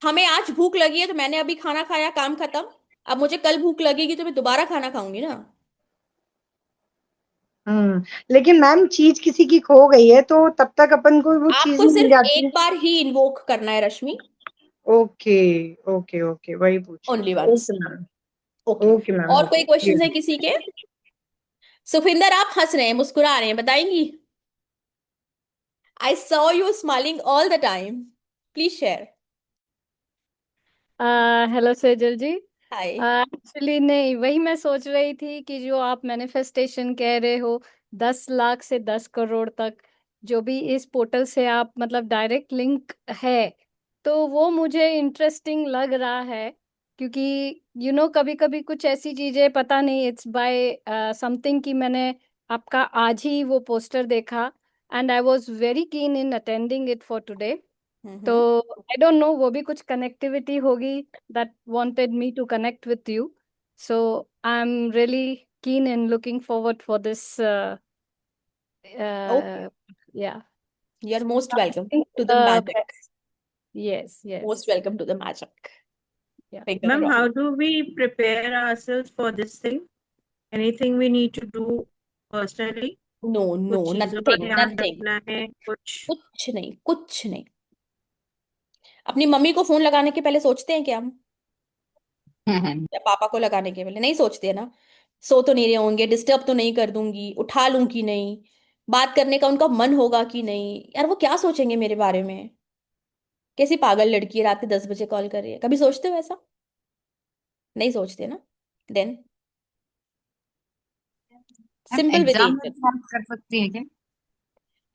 हमें आज भूख लगी है तो मैंने अभी खाना खाया, काम खत्म। अब मुझे कल भूख लगेगी तो मैं दोबारा खाना खाऊंगी ना। लेकिन मैम, चीज किसी की खो गई है तो तब तक अपन को वो चीज आपको ही मिल सिर्फ जाती एक है। बार ही इन्वोक करना है रश्मि। ओके। ओके। ओके, वही पूछ रही ओनली थी। Once. Okay ma'am. Okay. Okay ma'am. और कोई ओके, क्वेश्चंस क्लियर। है किसी के? सुखविंदर आप हंस रहे हैं, मुस्कुरा रहे हैं, बताएंगी? I saw you smiling all the time. Please share. Hello Sejal ji. Hi. Actually नहीं, वही मैं सोच रही थी कि जो आप मैनिफेस्टेशन कह रहे हो, 10 लाख से 10 करोड़ तक, जो भी इस पोर्टल से आप मतलब डायरेक्ट लिंक है, तो वो मुझे इंटरेस्टिंग लग रहा है। क्योंकि कभी कभी कुछ ऐसी चीजें, पता नहीं इट्स बाय समथिंग, कि मैंने आपका आज ही वो पोस्टर देखा, and I was very keen in attending it for today. तो हम्म। आई डोंट नो, वो भी कुछ कनेक्टिविटी होगी that wanted me to connect with you. So I'm really keen and looking forward for this. Okay, Yeah. You are most welcome Think, to the magic. best. Yes, most yes. Welcome to the magic. Yeah. Finger Ma'am, cross. how do we prepare ourselves for this thing? Anything we need to do personally? No no, कुछ चीजों का nothing ध्यान nothing. रखना है कुछ? कुछ नहीं, कुछ नहीं। अपनी मम्मी को फोन लगाने के पहले सोचते हैं क्या हम? या पापा को लगाने के पहले नहीं सोचते हैं ना? सो तो नहीं रहे होंगे, डिस्टर्ब तो नहीं कर दूंगी, उठा लूं कि नहीं, बात करने का उनका मन होगा कि नहीं, यार वो क्या सोचेंगे मेरे बारे में? कैसी पागल लड़की है, रात के 10 बजे कॉल कर रही है, कभी सोचते हो ऐसा? नहीं सोचते ना। Then ma'am, simple with exam में एंजल। भी हेल्प कर सकती है क्या?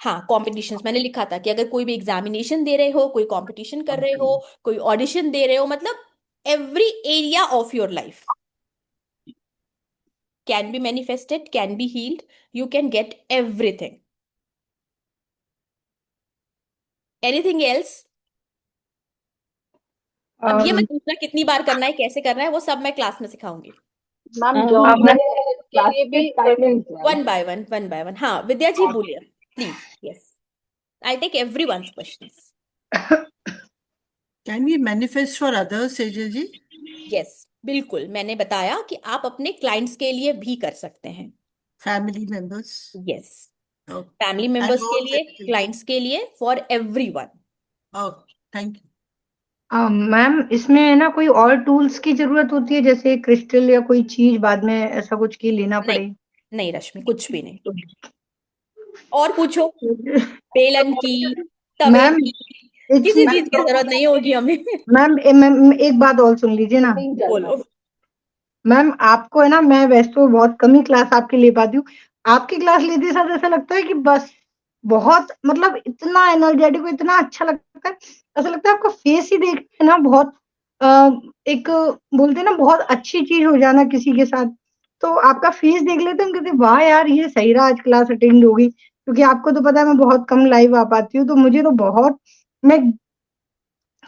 हाँ, कॉम्पिटिशन्स मैंने लिखा था कि अगर कोई भी एग्जामिनेशन दे रहे हो, कोई कंपटीशन कर रहे ओके। हो, कोई ऑडिशन दे रहे हो, मतलब every area of your life can be manifested, can be healed, you can get everything. Anything else? अब ये मत पूछना कितनी बार करना है, कैसे करना है, वो सब मैं क्लास में सिखाऊंगी। मैम हाँ, जॉब हमारे में के क्लास लिए के भी timings one by one, one by one. हाँ विद्या जी बोलिए please. Yes, I take everyone's questions. Can we manifest for others, Sejal ji? Yes, बिल्कुल, मैंने बताया कि आप अपने क्लाइंट्स के लिए भी कर सकते हैं। Family members? Yes, Okay. Family And members के those लिए, क्लाइंट्स के लिए, for everyone. Okay, thank you. Ma'am इसमें ना कोई और टूल्स की जरूरत होती है, जैसे क्रिस्टल या कोई चीज बाद में ऐसा कुछ की लेना नहीं, पड़े? नहीं रश्मि, कुछ भी नहीं। और पूछो। बेलन की, तवे मैम की, एक किसी चीज, चीज की जरूरत नहीं होगी हमें। मैम एक बात और सुन लीजिए ना। नहीं चलना बोलो। है। मैम आपको है ना, मैं वैसे तो बहुत कम ही क्लास आपकी ले पाती हूँ, आपकी क्लास लेते साथ ऐसा लगता है कि बस बहुत मतलब इतना एनर्जेटिक हो, इतना अच्छा लगता है, ऐसा लगता है आपका फेस ही देख के ना बहुत एक बोलते हैं ना बहुत अच्छी चीज हो जाना किसी के साथ। तो आपका फेस देख लेते हैं, हम कहते हैं, वाह यार ये सही रहा, आज क्लास अटेंड होगी, क्योंकि आपको तो पता है मैं बहुत कम लाइव आ पाती हूँ, तो मुझे तो बहुत, मैं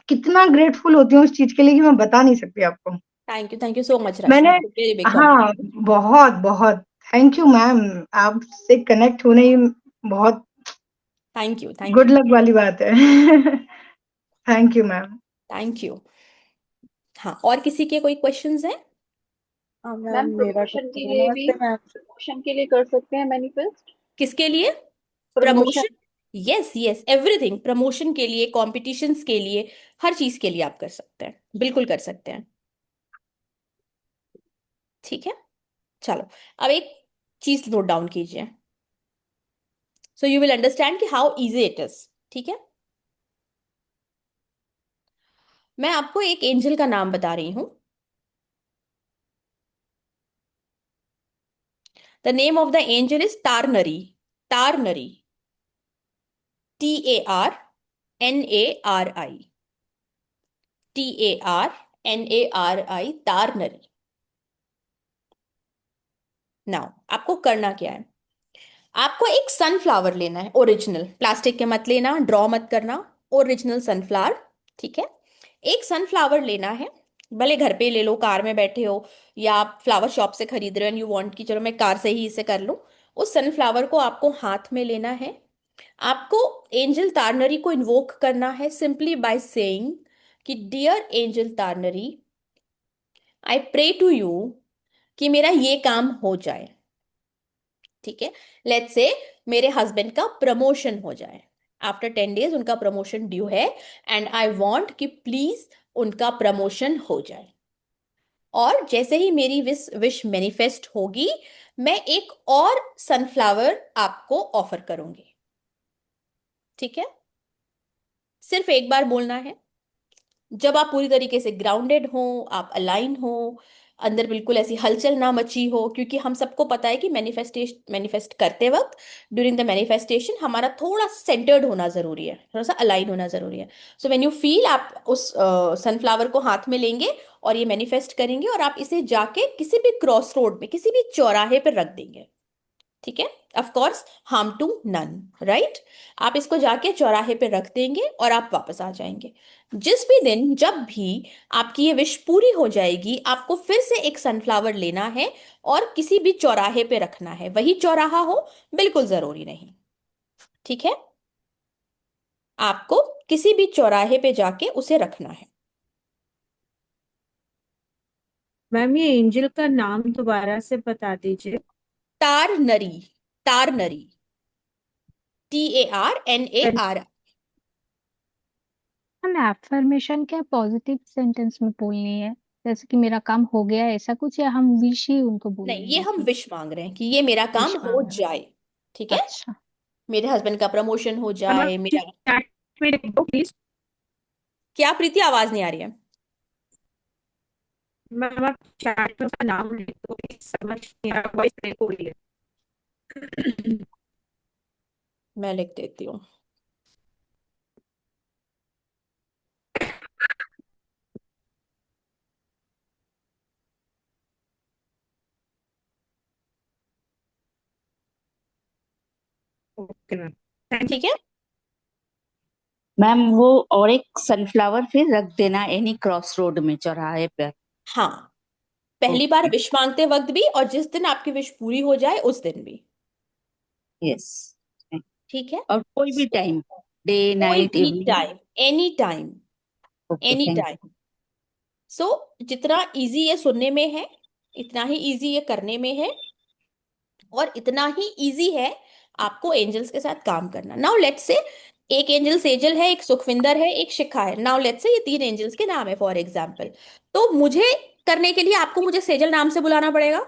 कितना ग्रेटफुल होती हूँ उस चीज के लिए कि मैं बता नहीं सकती आपको। थैंक यू सो मच मैंने, रश्मि, वेरी बिग हाँ, कॉम्प्लीमेंट। बहुत बहुत थैंक यू मैम, आपसे कनेक्ट होने ही बहुत थैंक गुड यू। लक वाली बात है। Thank you ma'am. Thank you. हाँ, और किसी के कोई क्वेश्चंस हैं? हाँ मैम, मैम मेरा प्रमोशन के क्वेश्चन है। लिए भी, नमस्ते मैम। प्रमोशन के लिए कर सकते हैं मैनिफेस्ट। किसके लिए? Promotion. Promotion? Yes yes, everything. Promotion के लिए, कॉम्पिटिशन्स के लिए, हर चीज के लिए आप कर सकते हैं, बिल्कुल कर सकते हैं। ठीक है, चलो अब एक चीज नोट डाउन कीजिए, सो यू विल अंडरस्टैंड कि हाउ इजी इट इज। ठीक है, मैं आपको एक एंजल का नाम बता रही हूं। The name of the angel is Tarnari. Tarnari, TARNARI, TARNARI, Tarnari. Now आपको करना क्या है, आपको एक सनफ्लावर लेना है, ओरिजिनल, प्लास्टिक के मत लेना, ड्रॉ मत करना, ओरिजिनल सनफ्लावर। ठीक है, एक सनफ्लावर लेना है, भले घर पे ले लो, कार में बैठे हो, या आप फ्लावर शॉप से खरीद रहे हो, यू वांट कि चलो मैं कार से ही इसे कर लूं। उस सनफ्लावर को आपको हाथ में लेना है। आपको एंजल तारनरी को इन्वोक करना है सिंपली बाय सेइंग कि dear angel Tarnari, I pray to you कि मेरा ये काम हो जाए। ठीक है, लेट्स से मेरे हस्बैंड का प्रमोशन हो जाए, आफ्टर 10 डेज उनका प्रमोशन ड्यू है, एंड आई वांट कि प्लीज उनका प्रमोशन हो जाए। और जैसे ही मेरी विश विश मैनिफेस्ट होगी, मैं एक और सनफ्लावर आपको ऑफर करूंगी। ठीक है, सिर्फ एक बार बोलना है, जब आप पूरी तरीके से ग्राउंडेड हो, आप अलाइन हो, अंदर बिल्कुल ऐसी हलचल ना मची हो, क्योंकि हम सबको पता है कि मैनिफेस्ट करते वक्त, ड्यूरिंग द मैनिफेस्टेशन, हमारा थोड़ा सेंटर्ड होना जरूरी है, थोड़ा सा अलाइन होना जरूरी है। सो व्हेन यू फील, आप उस सनफ्लावर को हाथ में लेंगे और ये मैनिफेस्ट करेंगे, और आप इसे जाके किसी भी क्रॉस रोड में, किसी भी चौराहे पर रख देंगे। ठीक है, of course harm to none, right. आप इसको जाके चौराहे पे रख देंगे और आप वापस आ जाएंगे। जिस भी दिन, जब भी आपकी ये विश पूरी हो जाएगी, आपको फिर से एक सनफ्लावर लेना है और किसी भी चौराहे पे रखना है, वही चौराहा हो, बिल्कुल जरूरी नहीं। ठीक है, आपको किसी भी चौराहे पे जाके उसे रखना है। मैम ये एंजल का नाम दोबारा से बता दीजिए। तार नरी, तार नरी, TARNARI। हम एफर्मेशन क्या पॉजिटिव सेंटेंस में बोलनी है, जैसे कि मेरा काम हो गया है, ऐसा कुछ, या हम विश ही उनको नहीं, ये बोलेंगे हम कि विश मांग रहे हैं कि ये मेरा काम विश हो मांग रहे जाए। ठीक हैं? है, अच्छा। मेरे हस्बैंड का प्रमोशन हो मैम आप जाए, मेरा। चैट में लिख दो प्लीज। क्या प्रीति, आवाज नहीं आ रही है? मैम आप चैट में उसका नाम लिख दो प्लीज, समझ नहीं आ रहा, वॉइस ब्रेक हो रही है। मैं लिख देती हूँ। ओके मैम, थैंक ठीक है, मैम वो और एक सनफ्लावर फिर रख देना एनी क्रॉस रोड में, चौराहे पर। हाँ, पहली बार ओके, विश मांगते वक्त भी, और जिस दिन आपकी विश पूरी हो जाए उस दिन भी। यस। ठीक है, और कोई भी So, टाइम, डे कोई नाइट भी evening. Time, any time, okay, any thank time. So जितना इजी ये सुनने में है, इतना ही इजी ये करने में है, और इतना ही इजी है आपको एंजल्स के साथ काम करना। नाउ लेट्स से एक एंजल सेजल है, एक सुखविंदर है, एक शिखा है। नाउ लेट्स से ये 3 एंजल्स के नाम है फॉर एग्जाम्पल। तो मुझे करने के लिए आपको मुझे सेजल नाम से बुलाना पड़ेगा।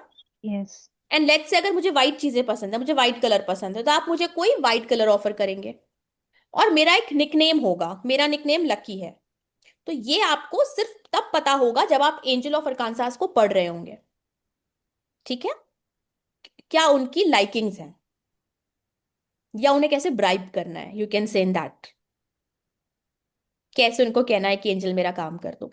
यस। एंड लेट्स से अगर मुझे व्हाइट चीजें पसंद है, मुझे व्हाइट कलर पसंद है, तो आप मुझे कोई व्हाइट कलर ऑफर करेंगे और मेरा एक निकनेम होगा, मेरा निकनेम लकी है। तो ये आपको सिर्फ तब पता होगा जब आप एंजल ऑफ अरकानसास को पढ़ रहे होंगे। ठीक है, क्या उनकी लाइकिंग्स हैं या उन्हें कैसे ब्राइब करना है, you can say in that, कैसे उनको कहना है कि एंजल मेरा काम कर दो।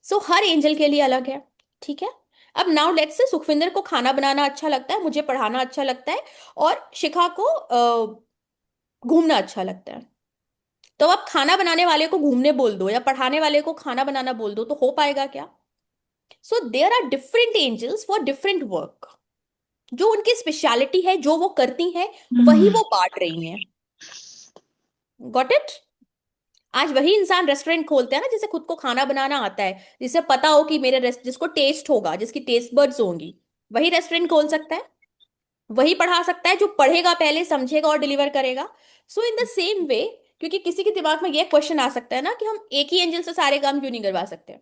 सो हर एंजल के लिए अलग है। ठीक है, अब नाउ लेट्स से सुखविंदर को खाना बनाना अच्छा लगता है, मुझे पढ़ाना अच्छा लगता है, और शिखा को घूमना अच्छा लगता है। तो आप खाना बनाने वाले को घूमने बोल दो या पढ़ाने वाले को खाना बनाना बोल दो, तो हो पाएगा क्या? So there are different angels for different work. जो उनकी स्पेशलिटी है, जो वो करती हैं, वही वो बांट रही हैं। Got it? आज वही इंसान रेस्टोरेंट खोलते हैं ना, जिसे खुद को खाना बनाना आता है, जिसे पता हो कि मेरे जिसको टेस्ट होगा, जिसकी टेस्ट बर्ड्स होंगी, वही रेस्टोरेंट खोल सकता है, वही पढ़ा सकता है जो पढ़ेगा पहले, समझेगा और डिलीवर करेगा। सो इन द सेम वे, क्योंकि किसी के दिमाग में यह क्वेश्चन आ सकता है ना कि हम एक ही एंजल से सारे काम क्यों नहीं करवा सकते,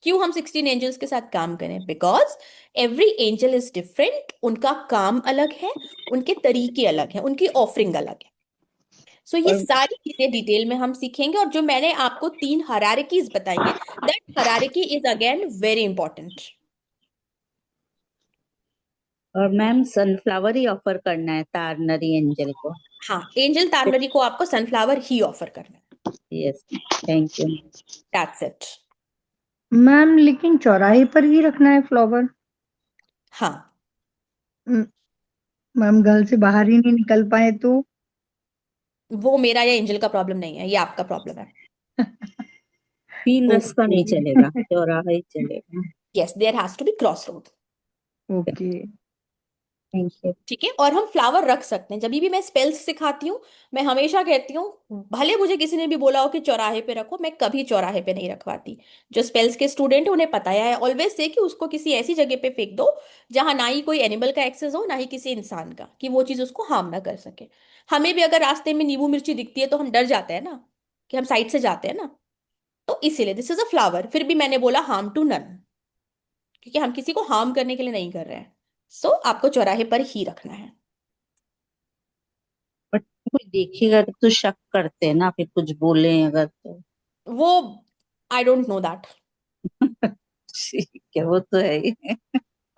क्यों हम 16 एंजल्स के साथ काम करें? Because every angel is different, उनका काम अलग है, उनके तरीके अलग हैं, उनकी ऑफरिंग अलग है। सो ये और सारी चीजें डिटेल में हम सीखेंगे, और जो मैंने आपको 3 हायरार्कीज बताई हैं, that hierarchy is again very important. और मैम सनफ्लावर ही ऑफर करना है तारनरी एंजल को। हाँ, एंजल तारनरी को आपको सनफ्लावर ही ऑफर करना है। Yes, thank you. That's it. Ma'am लेकिन चौराहे पर ही रखना है फ्लावर? हाँ, मैम घर से बाहर ही नहीं निकल पाए तो? वो मेरा या एंजल का प्रॉब्लम नहीं है, ये आपका प्रॉब्लम है। तीन रास्ता नहीं ओके। चलेगा, चौराहा ही चलेगा। Yes, there has to be cross road. Okay. Thank you. ठीक है, और हम फ्लावर रख सकते हैं। जब भी मैं स्पेल्स सिखाती हूँ, मैं हमेशा कहती हूँ, भले मुझे किसी ने भी बोला हो कि चौराहे पे रखो, मैं कभी चौराहे पे नहीं रखवाती। जो स्पेल्स के स्टूडेंट हैं उन्हें पता है, ऑलवेज से कि उसको किसी ऐसी जगह पे फेंक दो जहां ना ही कोई एनिमल का एक्सेस हो, ना ही किसी इंसान का, कि वो चीज उसको हार्म ना कर सके। हमें भी अगर रास्ते में नींबू मिर्ची दिखती है तो हम डर जाते हैं ना, कि हम साइड से जाते हैं ना। तो इसीलिए दिस इज अ फ्लावर। फिर भी मैंने बोला हार्म टू नन, क्योंकि हम किसी को हार्म करने के लिए नहीं कर रहे हैं। सो आपको चौराहे पर ही रखना है। बट कोई देखेगा तो शक करते हैं ना, फिर कुछ बोले अगर तो। वो आई डोंट नो दैट। ठीक है, वो तो है ही।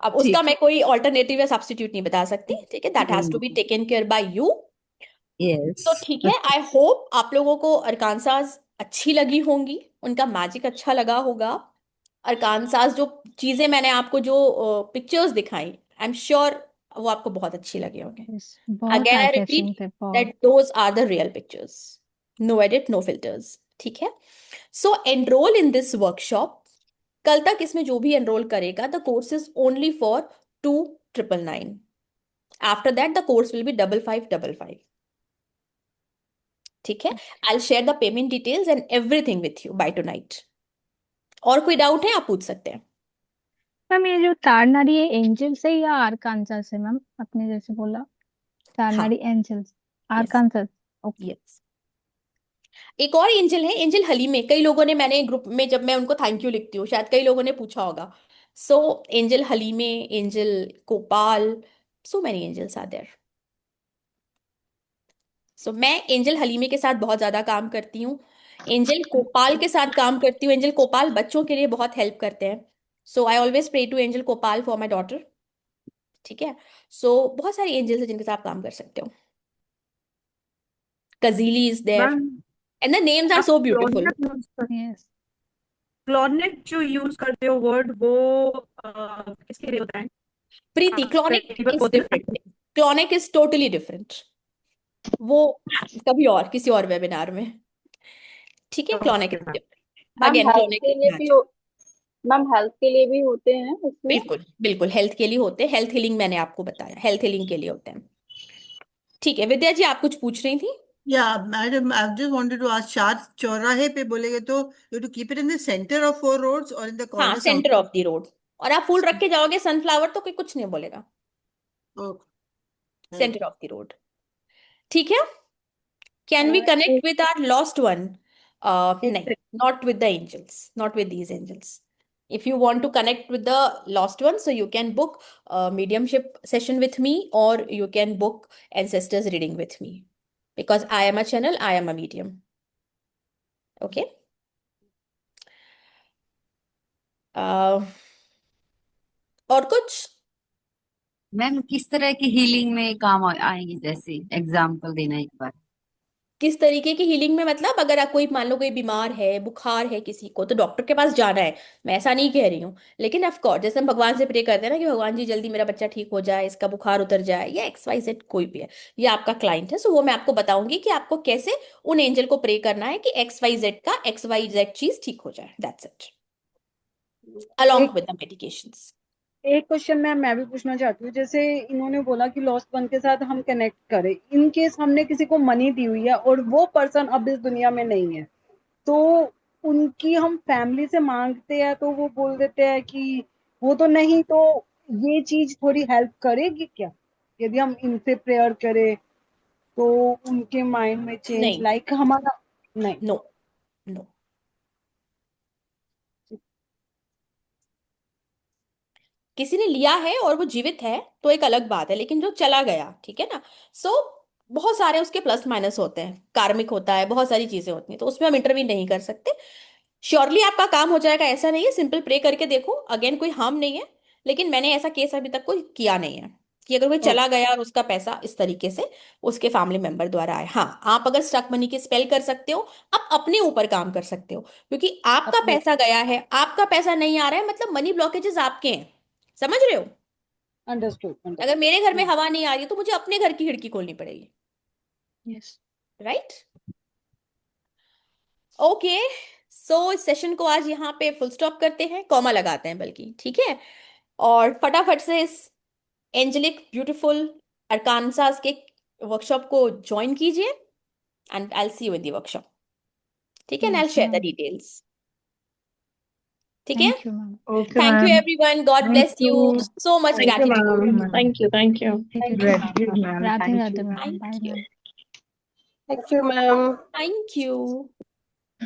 अब उसका ठीक। मैं कोई ऑल्टरनेटिव या सब्स्टिट्यूट नहीं बता सकती। ठीक है, that has to be taken care by you. Yes. तो ठीक है, आई होप आप लोगों को अरकानसास अच्छी लगी होंगी, उनका मैजिक अच्छा लगा होगा। अरकानसास जो चीजें मैंने आपको जो पिक्चर्स दिखाई, आई एम श्योर वो आपको बहुत अच्छी लगी होंगी। यस, बहुत again I I catching repeat थे बहुत। That those are the real pictures, no edit, no filters. ठीक है, so enrol in this workshop. कल तक इसमें जो भी एनरोल करेगा, the course is only for 2,999। After that the course will be 5,555। ठीक है, I will share the payment details and everything with you by tonight. और कोई डाउट है आप पूछ सकते हैं। मैम ये जो तारनारी है एंजल से या आरकानसास से? मैम आपने जैसे बोला हाँ, तारनारी एंजल्स, यस, आरकानसास। ओके। यस। एक और एंजल है, एंजल हलीमे। कई लोगों ने, मैंने ग्रुप में जब मैं उनको थैंक यू लिखती हूँ, शायद कई लोगों ने पूछा होगा। So angel Halime, angel Kopal, so many angels are there. So मैं एंजल हलीमे के साथ बहुत ज्यादा काम करती हूँ, एंजल कोपाल के साथ काम करती हूँ। एंजल कोपाल बच्चों के लिए बहुत हेल्प करते हैं। So I always pray to angel Kopal for my daughter. ठीक है, सो बहुत सारी एंजल्स हैं जिनके साथ आप काम कर सकते हो। Kajili is there, ma'am and the names are आप सो ब्यूटीफुल। यस। क्लॉनेट जो यूज करते हो वर्ड, वो किसके लिए होता है? प्रीति, क्लॉनिक कई बार इज होते हैं different. Clonic is totally different. वो कभी और किसी और वेबिनार में। ठीक है, ना। Clonic okay is ma'am. Different, ma'am again health clonic के इज लिए भी नेचुरल। मैम हेल्थ के लिए भी होते हैं इसमें। बिल्कुल बिल्कुल, हेल्थ के लिए होते हैं। हेल्थ हीलिंग मैंने आपको बताया, हेल्थ हीलिंग के लिए होते हैं। ठीक है, विद्या जी आप कुछ पूछ रही थी। Yeah, madam, I just wanted to ask, चार चौराहे पे बोलेगे तो you have to keep it in the center of 4 roads or in the हाँ, corners centre out? Of the road. और आप फूल रख के जाओगे सनफ्लावर, तो कोई कुछ नहीं बोलेगा। Okay. Centre of the road. ठीक है, Can we connect एक with our lost one? एक No, not with the angels, not with these angels. If you want to connect with the lost one, so you can book a mediumship session with me, or you can book ancestors reading with me. Because I am a channel, I am a medium. Okay? और कुछ? Ma'am किस तरह की healing में काम आएगी, जैसे example देना एक बार। किस तरीके की हीलिंग में मतलब, अगर आप कोई मान लो कोई बीमार है, बुखार है किसी को, तो डॉक्टर के पास जाना है, मैं ऐसा नहीं कह रही हूँ। लेकिन ऑफ कोर्स जैसे हम भगवान से प्रे करते हैं ना कि भगवान जी जल्दी मेरा बच्चा ठीक हो जाए, इसका बुखार उतर जाए, या XYZ कोई भी है, ये आपका क्लाइंट है, सो वो मैं आपको बताऊंगी कि आपको कैसे उन एंजल को प्रे करना है कि XYZ का XYZ चीज ठीक हो जाए। That's it, along with the medications. एक क्वेश्चन मैम मैं भी पूछना चाहती हूँ, जैसे इन्होंने बोला कि लॉस्ट वन के साथ हम कनेक्ट करें, इन केस हमने किसी को मनी दी हुई है और वो पर्सन अब इस दुनिया में नहीं है, तो उनकी हम फैमिली से मांगते हैं तो वो बोल देते हैं कि वो तो नहीं, तो ये चीज थोड़ी हेल्प करेगी क्या यदि हम इनसे प्रेयर करें तो उनके माइंड में चेंज नहीं, लाइक हमारा? नहीं। नो नो, किसी ने लिया है और वो जीवित है तो एक अलग बात है, लेकिन जो चला गया, ठीक है ना, सो बहुत सारे उसके प्लस माइनस होते हैं, कार्मिक होता है, बहुत सारी चीजें होती हैं, तो उसमें हम इंटरवीन नहीं कर सकते। श्योरली आपका काम हो जाएगा ऐसा नहीं है, सिंपल प्रे करके देखो, अगेन कोई हार्म नहीं है। लेकिन मैंने ऐसा केस अभी तक कोई किया नहीं है कि अगर कोई चला गया और उसका पैसा इस तरीके से उसके फैमिली मेंबर द्वारा आए। हाँ, आप अगर स्टक मनी की स्पेल कर सकते हो, आप अपने ऊपर काम कर सकते हो, क्योंकि आपका अपने पैसा गया है, आपका पैसा नहीं आ रहा है, मतलब मनी ब्लॉकेजेस आपके हैं, समझ रहे हो? अंडरस्टूड अगर मेरे घर में अंडरस्टूड। हवा नहीं आ रही है तो मुझे अपने घर की खिड़की खोलनी पड़ेगी, यस। राइट? ओके, सो इस सेशन को आज यहाँ पे फुल स्टॉप करते हैं, कॉमा लगाते हैं बल्कि, ठीक है? और फटाफट से इस एंजेलिक ब्यूटीफुल अरकानसास के वर्कशॉप को ज्वाइन कीजिए, and I see you in the workshop, ठीक है? And I yes share the ma'am. Details, ठीक है? Thank you ma'am. Okay, thank you ma'am. Everyone, God Thank bless you. You, so much Thank you, gratitude. ma'am. Thank you, thank you. ठीक है Gratitude, ma'am. ma'am. Radhe Thank Radhe you. Ma'am. Bye thank you, ma'am. Thank you, ma'am. Thank you.